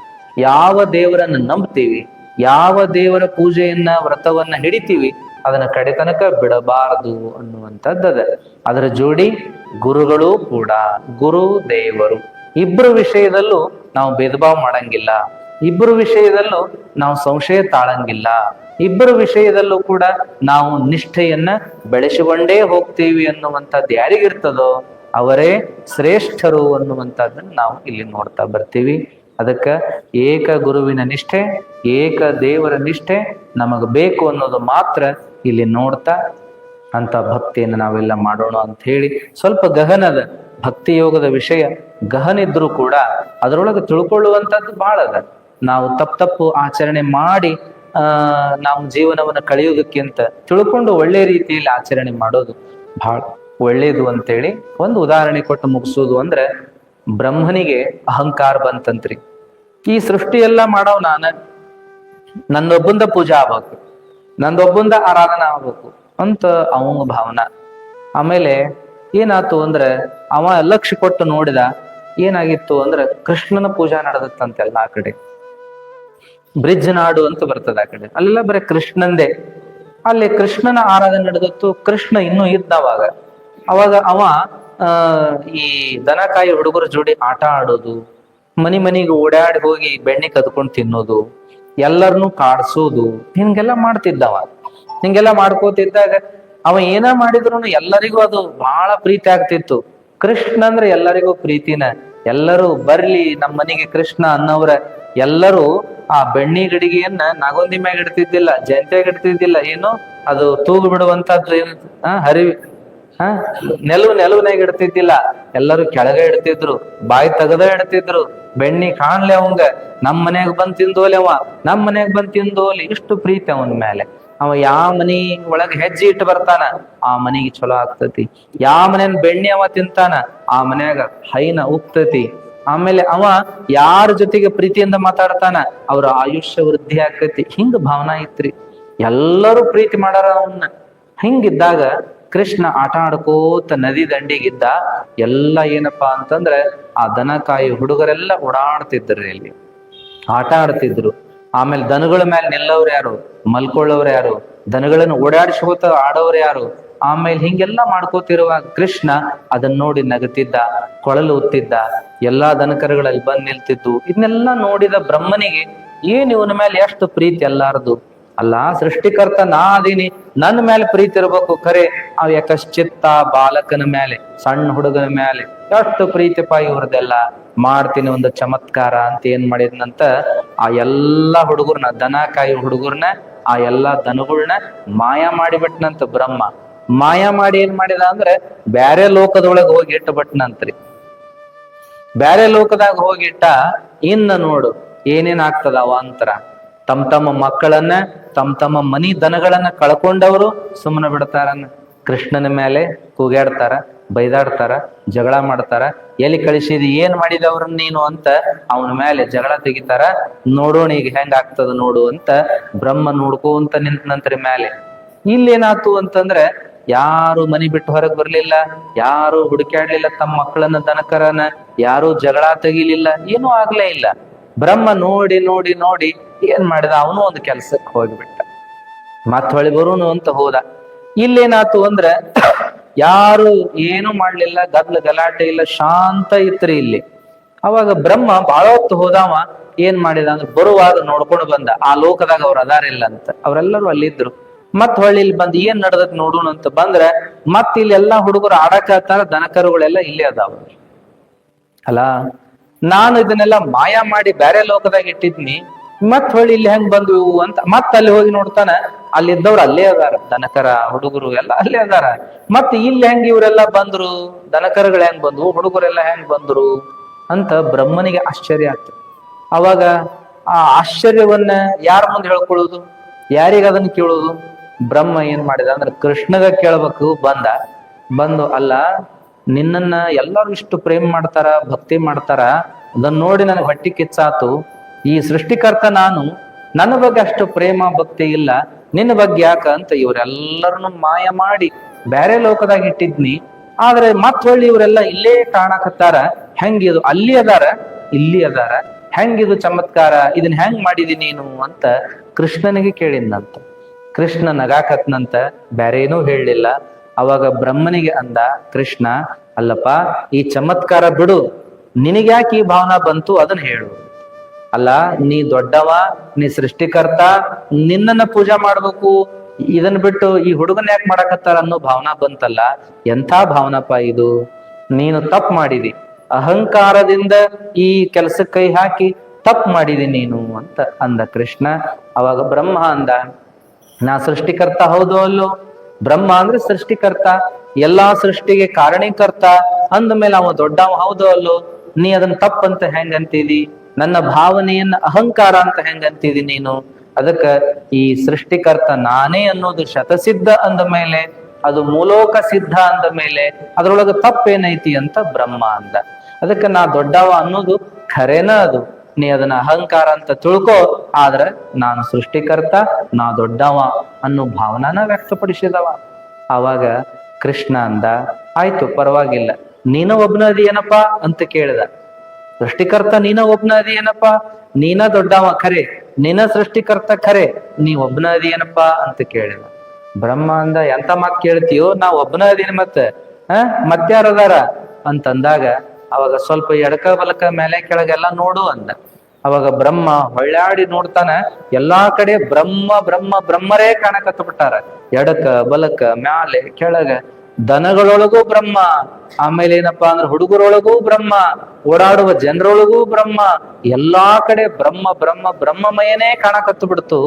ಯಾವ ದೇವರನ್ನ ನಂಬ್ತೀವಿ, ಯಾವ ದೇವರ ಪೂಜೆಯನ್ನ ವ್ರತವನ್ನ ಹಿಡಿತೀವಿ, ಅದನ್ನ ಕಡೆತನಕ ಬಿಡಬಾರದು ಅನ್ನುವಂಥದ್ದದ. ಅದರ ಜೋಡಿ ಗುರುಗಳು ಕೂಡ, ಗುರು ದೇವರು ಇಬ್ಬರು ವಿಷಯದಲ್ಲೂ ನಾವು ಭೇದ ಭಾವ ಮಾಡಂಗಿಲ್ಲ, ಇಬ್ಬರು ವಿಷಯದಲ್ಲೂ ನಾವು ಸಂಶಯ ತಾಳಂಗಿಲ್ಲ, ಇಬ್ಬರು ವಿಷಯದಲ್ಲೂ ಕೂಡ ನಾವು ನಿಷ್ಠೆಯನ್ನ ಬೆಳೆಸಿಕೊಂಡೇ ಹೋಗ್ತೀವಿ ಅನ್ನುವಂಥದ್ದು ಯಾರಿಗಿರ್ತದೋ ಅವರೇ ಶ್ರೇಷ್ಠರು ಅನ್ನುವಂಥದ್ದನ್ನ ನಾವು ಇಲ್ಲಿ ನೋಡ್ತಾ ಬರ್ತೀವಿ. ಅದಕ್ಕ ಏಕ ಗುರುವಿನ ನಿಷ್ಠೆ, ಏಕ ದೇವರ ನಿಷ್ಠೆ ನಮಗ್ ಬೇಕು ಅನ್ನೋದು ಮಾತ್ರ ಇಲ್ಲಿ ನೋಡ್ತಾ ಅಂತ ಭಕ್ತಿಯನ್ನು ನಾವೆಲ್ಲ ಮಾಡೋಣ ಅಂತ ಹೇಳಿ, ಸ್ವಲ್ಪ ಗಹನದ ಭಕ್ತಿ ಯೋಗದ ವಿಷಯ ಗಹನಿದ್ರು ಕೂಡ ಅದರೊಳಗೆ ತಿಳ್ಕೊಳ್ಳುವಂಥದ್ದು ಬಹಳ ಅದ. ನಾವು ತಪ್ಪು ಆಚರಣೆ ಮಾಡಿ ನಾವು ಜೀವನವನ್ನು ಕಳೆಯುವುದಕ್ಕಿಂತ ತಿಳ್ಕೊಂಡು ಒಳ್ಳೆ ರೀತಿಯಲ್ಲಿ ಆಚರಣೆ ಮಾಡೋದು ಬಹಳ ಒಳ್ಳೇದು ಅಂತೇಳಿ ಒಂದು ಉದಾಹರಣೆ ಕೊಟ್ಟು ಮುಗಿಸೋದು ಅಂದ್ರೆ, ಬ್ರಹ್ಮನಿಗೆ ಅಹಂಕಾರ ಬಂತಂತ್ರಿ. ಈ ಸೃಷ್ಟಿ ಎಲ್ಲ ಮಾಡವ್ ನಾನ, ನನ್ನೊಬ್ಬಂದ ಪೂಜಾ ಆಗ್ಬೇಕು, ನಂದೊಬ್ಬಂದ ಆರಾಧನಾ ಆಗ್ಬೇಕು ಅಂತ ಅವಂಗ ಭಾವನಾ. ಆಮೇಲೆ ಏನಾಯ್ತು ಅಂದ್ರೆ ಅವ ಲಕ್ಷ್ಯ ಕೊಟ್ಟು ನೋಡಿದ, ಏನಾಗಿತ್ತು ಅಂದ್ರೆ ಕೃಷ್ಣನ ಪೂಜಾ ನಡೆದತ್ತಂತೆಲ್ಲ ಆ ಕಡೆ. ಬ್ರಿಡ್ಜ್ ನಾಡು ಅಂತ ಬರ್ತದ ಆ ಕಡೆ, ಅಲ್ಲೆಲ್ಲ ಬರೀ ಕೃಷ್ಣಂದೇ. ಅಲ್ಲಿ ಕೃಷ್ಣನ ಆರಾಧನೆ ನಡೆದತ್ತು. ಕೃಷ್ಣ ಇನ್ನೂ ಇದ್ದವಾಗ, ಅವಾಗ ಅವ ಈ ದನಕಾಯಿ ಹುಡುಗರ ಜೋಡಿ ಆಟ ಆಡೋದು, ಮನಿಗೆ ಓಡಾಡಿ ಹೋಗಿ ಬೆಣ್ಣೆ ಕದ್ಕೊಂಡು ತಿನ್ನೋದು, ಎಲ್ಲರನ್ನೂ ಕಾಡ್ಸೋದು, ಹಿಂಗೆಲ್ಲ ಮಾಡ್ತಿದ್ದವ. ಹಿಂಗೆಲ್ಲ ಮಾಡ್ಕೋತಿದ್ದಾಗ ಅವ ಏನ ಮಾಡಿದ್ರು ಎಲ್ಲರಿಗೂ ಅದು ಬಹಳ ಪ್ರೀತಿ ಆಗ್ತಿತ್ತು. ಕೃಷ್ಣ ಅಂದ್ರೆ ಎಲ್ಲರಿಗೂ ಪ್ರೀತಿನ. ಎಲ್ಲರೂ ಬರ್ಲಿ ನಮ್ಮ ಮನೆಗೆ ಕೃಷ್ಣ ಅನ್ನೋರ ಎಲ್ಲರೂ ಆ ಬೆಣ್ಣಿ ಗಡಿಗೆಯನ್ನ ನಾಗೊಂದಿ ಮ್ಯಾಗ ಇಡ್ತಿದ್ದಿಲ್ಲ, ಜಯಂತಿಯಾಗ ಇಡ್ತಿದ್ದಿಲ್ಲ, ಏನು ಅದು ತೂಗು ಬಿಡುವಂತದ್ದು ಏನು ಹರಿವಿ ನೆಲುವಿನಾಗ ಇಡ್ತಿದ್ದಿಲ್ಲ, ಎಲ್ಲರೂ ಕೆಳಗೆ ಇಡ್ತಿದ್ರು, ಬಾಯಿ ತೆಗದ ಇಡ್ತಿದ್ರು. ಬೆಣ್ಣಿ ಕಾಣ್ಲಿ ಅವಂಗ, ನಮ್ ಮನ್ಯಾಗ ಬಂದ್ ತಿಂದೋಲಿ, ಅವ ನಮ್ ಮನ್ಯಾಗ ಬಂದ್ ತಿಂದೋಲಿ, ಇಷ್ಟು ಪ್ರೀತಿ ಅವನ ಮೇಲೆ. ಅವ ಯಾವ ಮನಿ ಒಳಗ ಹೆಜ್ಜೆ ಇಟ್ಟು ಬರ್ತಾನ ಆ ಮನಿಗೆ ಚಲೋ ಆಗ್ತತಿ, ಯಾವ ಮನೇನ್ ಬೆಣ್ಣಿ ಅವ ತಿಂತಾನ ಆ ಮನ್ಯಾಗ ಹೈನ ಉಕ್ತತಿ. ಆಮೇಲೆ ಅವ ಯಾರ ಜೊತೆಗೆ ಪ್ರೀತಿಯಿಂದ ಮಾತಾಡ್ತಾನ ಅವ್ರ ಆಯುಷ್ಯ ವೃದ್ಧಿ ಆಕತಿ. ಹಿಂಗ ಭಾವನಾ ಇತ್ರಿ, ಎಲ್ಲರೂ ಪ್ರೀತಿ ಮಾಡಾರ ಅವನ್ನ. ಹಿಂಗಿದ್ದಾಗ ಕೃಷ್ಣ ಆಟ ಆಡ್ಕೋತ ನದಿ ದಂಡಿಗಿದ್ದ. ಎಲ್ಲ ಏನಪ್ಪಾ ಅಂತಂದ್ರೆ ಆ ದನಕಾಯಿ ಹುಡುಗರೆಲ್ಲ ಓಡಾಡ್ತಿದ್ರಿ, ಅಲ್ಲಿ ಆಟ ಆಡ್ತಿದ್ರು. ಆಮೇಲೆ ದನಗಳ ಮೇಲೆ ನಿಲ್ಲವ್ರು ಯಾರು, ಮಲ್ಕೊಳ್ಳೋರು ಯಾರು, ದನಗಳನ್ನು ಓಡಾಡಿಸ್ಕೋತ ಆಡೋರು ಯಾರು. ಆಮೇಲೆ ಹಿಂಗೆಲ್ಲ ಮಾಡ್ಕೋತಿರುವಾಗ ಕೃಷ್ಣ ಅದನ್ನ ನೋಡಿ ನಗತಿದ್ದ, ಕೊಳಲು ಉತ್ತಿದ್ದ, ಎಲ್ಲಾ ದನಕರುಗಳಲ್ಲಿ ಬಂದ್ ನಿಲ್ತಿದ್ದು. ಇದನ್ನೆಲ್ಲ ನೋಡಿದ ಬ್ರಹ್ಮನಿಗೆ ಏನ್ ಇವನ ಮೇಲೆ ಎಷ್ಟು ಪ್ರೀತಿ ಎಲ್ಲಾರದು. ಅಲ್ಲ ಸೃಷ್ಟಿಕರ್ತ ನಾ ಅದೀನಿ, ನನ್ನ ಮೇಲೆ ಪ್ರೀತಿ ಇರ್ಬೇಕು. ಖರೆ ಅವ್ ಯಾಕಶ್ಚಿತ್ತ ಬಾಲಕನ ಮೇಲೆ, ಸಣ್ಣ ಹುಡುಗನ ಮೇಲೆ ಎಷ್ಟು ಪ್ರೀತಿಪ ಇವ್ರದೆಲ್ಲ. ಮಾಡ್ತೀನಿ ಒಂದು ಚಮತ್ಕಾರ ಅಂತ ಏನ್ ಮಾಡಿದ್ನಂತ, ಆ ಎಲ್ಲಾ ಹುಡುಗರ್ನ, ದನ ಕಾಯಿ ಹುಡುಗರ್ನ, ಆ ಎಲ್ಲಾ ದನಗಳನ್ನ ಮಾಯ ಮಾಡಿಬಿಟ್ನಂತ ಬ್ರಹ್ಮ. ಮಾಯ ಮಾಡಿ ಏನ್ ಮಾಡಿದ ಅಂದ್ರೆ ಬ್ಯಾರೆ ಲೋಕದೊಳಗೆ ಹೋಗಿ ಇಟ್ಟುಬಿಟ್ನಂತ್ರಿ. ಬ್ಯಾರೆ ಲೋಕದಾಗ ಹೋಗಿಟ್ಟ. ಇನ್ನ ನೋಡು ಏನೇನ್ ಆಗ್ತದ ಅವಾಂತರ. ತಮ್ಮ ಮಕ್ಕಳನ್ನ, ತಮ್ಮ ಮನಿ ದನಗಳನ್ನ ಕಳ್ಕೊಂಡವರು ಸುಮ್ಮನೆ ಬಿಡ್ತಾರನ್ನ. ಕೃಷ್ಣನ ಮೇಲೆ ಕೂಗಾಡ್ತಾರ, ಬೈದಾಡ್ತಾರ, ಜಗಳ ಮಾಡ್ತಾರ. ಎಲ್ಲಿ ಕಳಿಸಿದಿ, ಏನ್ ಮಾಡಿದವ್ರನ್ನ ನೀನು ಅಂತ ಅವನ ಮೇಲೆ ಜಗಳ ತೆಗಿತಾರ. ನೋಡೋಣ ಈಗ ಹೆಂಗ ಆಗ್ತದ ನೋಡು ಅಂತ ಬ್ರಹ್ಮ ನೋಡ್ಕೊಂತ ನಿಂತನಂತ್ರಿ ಮೇಲೆ. ಇಲ್ಲೇನಾತು ಅಂತಂದ್ರೆ ಯಾರು ಮನಿ ಬಿಟ್ಟು ಹೊರಗೆ ಬರ್ಲಿಲ್ಲ, ಯಾರು ಹುಡುಕ್ಯಾಡ್ಲಿಲ್ಲ ತಮ್ಮ ಮಕ್ಕಳನ್ನ ದನಕರನ, ಯಾರು ಜಗಳ ತೆಗಿಲಿಲ್ಲ, ಏನೂ ಆಗ್ಲೇ ಇಲ್ಲ. ಬ್ರಹ್ಮ ನೋಡಿ ನೋಡಿ ನೋಡಿ ಏನ್ ಮಾಡಿದ, ಅವನು ಒಂದು ಕೆಲ್ಸಕ್ಕೆ ಹೋಗ್ಬಿಟ್ಟ. ಮತ್ ಹೊಳಿ ಬರೋನು ಅಂತ ಹೋದ. ಇಲ್ಲೇನಾತು ಅಂದ್ರೆ ಯಾರು ಏನು ಮಾಡ್ಲಿಲ್ಲ, ಗದ್ಲ ಗಲಾಟೆ ಇಲ್ಲ, ಶಾಂತ ಇತ್ರಿ ಇಲ್ಲಿ. ಅವಾಗ ಬ್ರಹ್ಮ ಬಾಳ ಹೊತ್ತು ಹೋದವ. ಏನ್ ಮಾಡಿದ ಅಂದ್ರೆ ಬರುವಾಗ ನೋಡ್ಕೊಂಡು ಬಂದ, ಆ ಲೋಕದಾಗ ಅವ್ರು ಅದಾರಿಲ್ಲ ಅಂತ. ಅವ್ರೆಲ್ಲರೂ ಅಲ್ಲಿದ್ರು. ಮತ್ ಹೊಳ್ಳಿ ಇಲ್ಲಿ ಬಂದ್ ಏನ್ ನಡ್ದತ್ ನೋಡೋಣ ಅಂತ ಬಂದ್ರೆ, ಮತ್ ಇಲ್ಲಿ ಎಲ್ಲಾ ಹುಡುಗರು ಆಡಕತ್ತಾರ, ದನಕರುಗಳೆಲ್ಲ ಇಲ್ಲೇ ಅದಾವ. ಅಲ್ಲ ನಾನು ಇದನ್ನೆಲ್ಲ ಮಾಯ ಮಾಡಿ ಬ್ಯಾರೆ ಲೋಕದಾಗ ಇಟ್ಟಿದ್ನಿ, ಮತ್ ಹೊಳ್ಳಿ ಇಲ್ಲಿ ಹೆಂಗ್ ಬಂದ್ವು ಅಂತ ಮತ್ ಅಲ್ಲಿ ಹೋಗಿ ನೋಡ್ತಾನ, ಅಲ್ಲಿದ್ದವ್ರು ಅಲ್ಲೇ ಅದಾರ, ದನಕರ ಹುಡುಗರು ಎಲ್ಲ ಅಲ್ಲೇ ಅದಾರ. ಮತ್ ಇಲ್ಲಿ ಹೆಂಗ್ ಇವ್ರೆಲ್ಲ ಬಂದ್ರು, ದನಕರಗಳು ಹೆಂಗ್ ಬಂದ್ವು, ಹುಡುಗರೆಲ್ಲ ಹೆಂಗ್ ಬಂದ್ರು ಅಂತ ಬ್ರಹ್ಮನಿಗೆ ಆಶ್ಚರ್ಯ ಆಗ್ತದೆ. ಅವಾಗ ಆ ಆಶ್ಚರ್ಯವನ್ನ ಯಾರ ಮುಂದೆ ಹೇಳ್ಕೊಳ್ಳೋದು, ಯಾರಿಗ ಅದನ್ನ ಕೇಳೋದು? ಬ್ರಹ್ಮ ಏನ್ ಮಾಡಿದ ಅಂದ್ರೆ ಕೃಷ್ಣಗ ಕೇಳ್ಬೇಕು. ಬಂದು ಅಲ್ಲ, ನಿನ್ನನ್ನ ಎಲ್ಲರೂ ಇಷ್ಟು ಪ್ರೇಮ ಮಾಡ್ತಾರ, ಭಕ್ತಿ ಮಾಡ್ತಾರ, ಅದನ್ನ ನೋಡಿ ನನಗೆ ಹೊಟ್ಟಿ ಕಿಚ್ಚಾತು. ಈ ಸೃಷ್ಟಿಕರ್ತ ನಾನು, ನನ್ನ ಬಗ್ಗೆ ಅಷ್ಟು ಪ್ರೇಮ ಭಕ್ತಿ ಇಲ್ಲ, ನಿನ್ನ ಬಗ್ಗೆ ಯಾಕ ಅಂತ ಇವರೆಲ್ಲರನ್ನು ಮಾಯ ಮಾಡಿ ಬೇರೆ ಲೋಕದಾಗ ಇಟ್ಟಿದ್ನಿ. ಆದ್ರೆ ಮತ್ ಹೊಳ್ಳಿ ಇವರೆಲ್ಲ ಇಲ್ಲೇ ಕಾಣಕತ್ತಾರ, ಹೆಂಗಿದು, ಅಲ್ಲಿ ಅದಾರ ಇಲ್ಲಿ ಅದಾರ, ಹೆಂಗಿದು ಚಮತ್ಕಾರ, ಇದನ್ನ ಹೆಂಗ್ ಮಾಡಿದಿ ನೀನು ಅಂತ ಕೃಷ್ಣನಿಗೆ ಕೇಳಿದ್ನಂತ. ಕೃಷ್ಣ ನಗಾಕತ್ನಂತ, ಬ್ಯಾರೆ ಏನೂ ಹೇಳಲಿಲ್ಲ. ಅವಾಗ ಬ್ರಹ್ಮನಿಗೆ ಅಂದ ಕೃಷ್ಣ, ಅಲ್ಲಪ್ಪ ಈ ಚಮತ್ಕಾರ ಬಿಡು, ನಿನಗ್ಯಾಕೆ ಈ ಭಾವನಾ ಬಂತು ಅದನ್ನ ಹೇಳು. ಅಲ್ಲ ನೀ ದೊಡ್ಡವ, ನೀ ಸೃಷ್ಟಿಕರ್ತ, ನಿನ್ನನ್ನ ಪೂಜಾ ಮಾಡ್ಬೇಕು, ಇದನ್ ಬಿಟ್ಟು ಈ ಹುಡುಗನ್ ಯಾಕೆ ಮಾಡಕತ್ತಾರ ಅನ್ನೋ ಭಾವನಾ ಬಂತಲ್ಲ, ಎಂಥ ಭಾವನಪ್ಪ ಇದು, ನೀನು ತಪ್ಪು ಮಾಡಿದಿ, ಅಹಂಕಾರದಿಂದ ಈ ಕೆಲ್ಸಕ್ಕೆ ಕೈ ಹಾಕಿ ತಪ್ಪು ಮಾಡಿದಿ ನೀನು ಅಂತ ಅಂದ ಕೃಷ್ಣ. ಅವಾಗ ಬ್ರಹ್ಮ ಅಂದ, ನಾ ಸೃಷ್ಟಿಕರ್ತ ಹೌದು ಅಲ್ಲೋ? ಬ್ರಹ್ಮ ಅಂದ್ರೆ ಸೃಷ್ಟಿಕರ್ತ, ಎಲ್ಲಾ ಸೃಷ್ಟಿಗೆ ಕಾರಣೀಕರ್ತ ಅಂದ ಮೇಲೆ ಅವ ದೊಡ್ಡವ ಹೌದು ಅಲ್ಲೋ? ನೀ ಅದನ್ನ ತಪ್ಪಂತ ಹೆಂಗ್ ಅಂತಿದಿ, ನನ್ನ ಭಾವನೆಯನ್ನ ಅಹಂಕಾರ ಅಂತ ಹೆಂಗ್ ಅಂತಿದಿ ನೀನು? ಅದಕ್ಕ ಈ ಸೃಷ್ಟಿಕರ್ತ ನಾನೇ ಅನ್ನೋದು ಶತಸಿದ್ಧ ಅಂದ ಮೇಲೆ, ಅದು ಮೂಲೋಕ ಸಿದ್ಧ ಅಂದ ಮೇಲೆ ಅದ್ರೊಳಗ ತಪ್ಪೇನೈತಿ ಅಂತ ಬ್ರಹ್ಮ ಅಂದ. ಅದಕ್ಕೆ ನಾ ದೊಡ್ಡವ ಅನ್ನೋದು ಖರೇನ, ಅದು ನೀ ಅದನ್ನ ಅಹಂಕಾರ ಅಂತ ತಿಳ್ಕೊ, ಆದ್ರೆ ನಾನು ಸೃಷ್ಟಿಕರ್ತ, ನಾ ದೊಡ್ಡವ ಅನ್ನೋ ಭಾವನಾನ ವ್ಯಕ್ತಪಡಿಸಿದವ. ಆವಾಗ ಕೃಷ್ಣ ಅಂದ, ಆಯ್ತು ಪರವಾಗಿಲ್ಲ, ನೀನ ಒಬ್ನ ಅದಿ ಏನಪ್ಪಾ ಅಂತ ಕೇಳಿದ. ಸೃಷ್ಟಿಕರ್ತ ನೀನ ಒಬ್ನ ಅದಿ ಏನಪ್ಪಾ, ನೀನ ದೊಡ್ಡವ ಖರೆ, ನೀನ ಸೃಷ್ಟಿಕರ್ತ ಖರೆ, ನೀ ಒಬ್ನ ಅದಿ ಏನಪ್ಪಾ ಅಂತ ಕೇಳಿದ. ಬ್ರಹ್ಮ ಅಂದ, ಎಂತ ಮಾತ್ ಕೇಳ್ತೀಯೋ, ನಾ ಒಬ್ನ ಅದೀನಿ ಮತ್ತೆ ಮತ್ಯಾರದಾರ ಅಂತಂದಾಗ, ಅವಾಗ ಸ್ವಲ್ಪ ಎಡಕ ಬಲಕ ಮೇಲೆ ಕೆಳಗೆಲ್ಲ ನೋಡು ಅಂದ. ಅವಾಗ ಬ್ರಹ್ಮ ಹೊಳ್ಳಾಡಿ ನೋಡ್ತಾನ, ಎಲ್ಲಾ ಕಡೆ ಬ್ರಹ್ಮ ಬ್ರಹ್ಮ ಬ್ರಹ್ಮರೇ ಕಾಣಕತ್ತ ಬಿಟ್ಟಾರ. ಎಡಕ ಬಲಕ ಮ್ಯಾಲೆ ಕೆಳಗ, ದನಗಳೊಳಗೂ ಬ್ರಹ್ಮ, ಆಮೇಲೆ ಏನಪ್ಪಾ ಅಂದ್ರೆ ಹುಡುಗರೊಳಗೂ ಬ್ರಹ್ಮ, ಓಡಾಡುವ ಜನರೊಳಗೂ ಬ್ರಹ್ಮ, ಎಲ್ಲಾ ಕಡೆ ಬ್ರಹ್ಮ ಬ್ರಹ್ಮ ಬ್ರಹ್ಮಮಯನೇ ಕಾಣಕತ್ತು ಬಿಡ್ತು.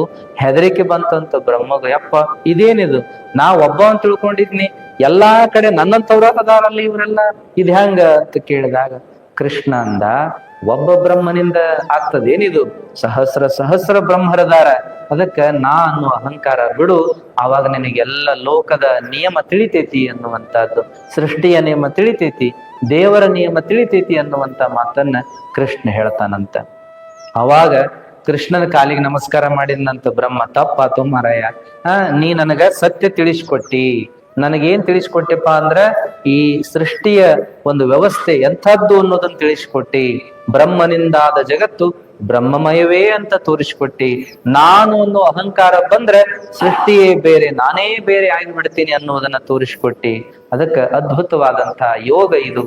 ಹೆದರಿಕೆ ಬಂತಂತ ಬ್ರಹ್ಮಗ, ಯಪ್ಪ ಇದೇನಿದು, ನಾ ಒಬ್ಬ ಅಂತ ತಿಳ್ಕೊಂಡಿದ್ನಿ, ಎಲ್ಲಾ ಕಡೆ ನನ್ನಂತವ್ರ ಅದಾರಲ್ಲಿ ಇವರೆಲ್ಲ, ಇದ್ ಹೆಂಗ ಅಂತ ಕೇಳಿದಾಗ ಕೃಷ್ಣ ಅಂದ, ಒಬ್ಬ ಬ್ರಹ್ಮನಿಂದ ಆಗ್ತದೇನಿದು, ಸಹಸ್ರ ಸಹಸ್ರ ಬ್ರಹ್ಮರದಾರ. ಅದಕ್ಕ ನಾ ಅನ್ನೋ ಅಹಂಕಾರ ಬಿಡು, ಆವಾಗ ನಿನಗೆಲ್ಲ ಲೋಕದ ನಿಯಮ ತಿಳಿತೈತಿ ಅನ್ನುವಂಥದ್ದು, ಸೃಷ್ಟಿಯ ನಿಯಮ ತಿಳಿತೈತಿ, ದೇವರ ನಿಯಮ ತಿಳಿತೈತಿ ಅನ್ನುವಂತ ಮಾತನ್ನ ಕೃಷ್ಣ ಹೇಳ್ತಾನಂತ. ಅವಾಗ ಕೃಷ್ಣನ ಕಾಲಿಗೆ ನಮಸ್ಕಾರ ಮಾಡಿದ್ನಂತ ಬ್ರಹ್ಮ, ತಪ್ಪಾತು ಮಾರಾಯ, ನೀ ನನಗ ಸತ್ಯ ತಿಳಿಸ್ಕೊಟ್ಟಿ, ನನಗೇನ್ ತಿಳಿಸ್ಕೊಟ್ಟಿಪ್ಪ ಅಂದ್ರ ಈ ಸೃಷ್ಟಿಯ ಒಂದು ವ್ಯವಸ್ಥೆ ಎಂಥದ್ದು ಅನ್ನೋದನ್ನ ತಿಳಿಸ್ಕೊಟ್ಟಿ, ಬ್ರಹ್ಮನಿಂದಾದ ಜಗತ್ತು ಬ್ರಹ್ಮಮಯವೇ ಅಂತ ತೋರಿಸ್ಕೊಟ್ಟಿ, ನಾನು ಅನ್ನೋ ಅಹಂಕಾರ ಬಂದ್ರೆ ಸೃಷ್ಟಿಯೇ ಬೇರೆ, ನಾನೇ ಬೇರೆ ಆಗಿಬಿಡ್ತೀನಿ ಅನ್ನೋದನ್ನ ತೋರಿಸ್ಕೊಟ್ಟಿ. ಅದಕ್ಕೆ ಅದ್ಭುತವಾದಂತಹ ಯೋಗ ಇದು.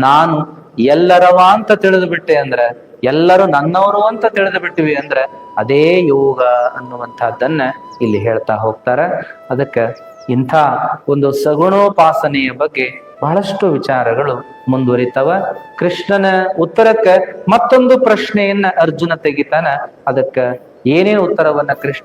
ನಾನು ಎಲ್ಲರವ ಅಂತ ತಿಳಿದು ಬಿಟ್ಟೆ ಅಂದ್ರೆ, ಎಲ್ಲರೂ ನನ್ನವರು ಅಂತ ತಿಳಿದು ಬಿಟ್ಟಿವಿ ಅಂದ್ರೆ ಅದೇ ಯೋಗ ಅನ್ನುವಂಥದ್ದನ್ನ ಇಲ್ಲಿ ಹೇಳ್ತಾ ಹೋಗ್ತಾರ. ಅದಕ್ಕೆ ಇಂಥ ಒಂದು ಸಗುಣೋಪಾಸನೆಯ ಬಗ್ಗೆ ಬಹಳಷ್ಟು ವಿಚಾರಗಳು ಮುಂದುವರಿತವ. ಕೃಷ್ಣನ ಉತ್ತರಕ್ಕೆ ಮತ್ತೊಂದು ಪ್ರಶ್ನೆಯನ್ನ ಅರ್ಜುನ ತೆಗಿತಾನ. ಅದಕ್ಕೆ ಏನೇನು ಉತ್ತರವನ್ನ ಕೃಷ್ಣ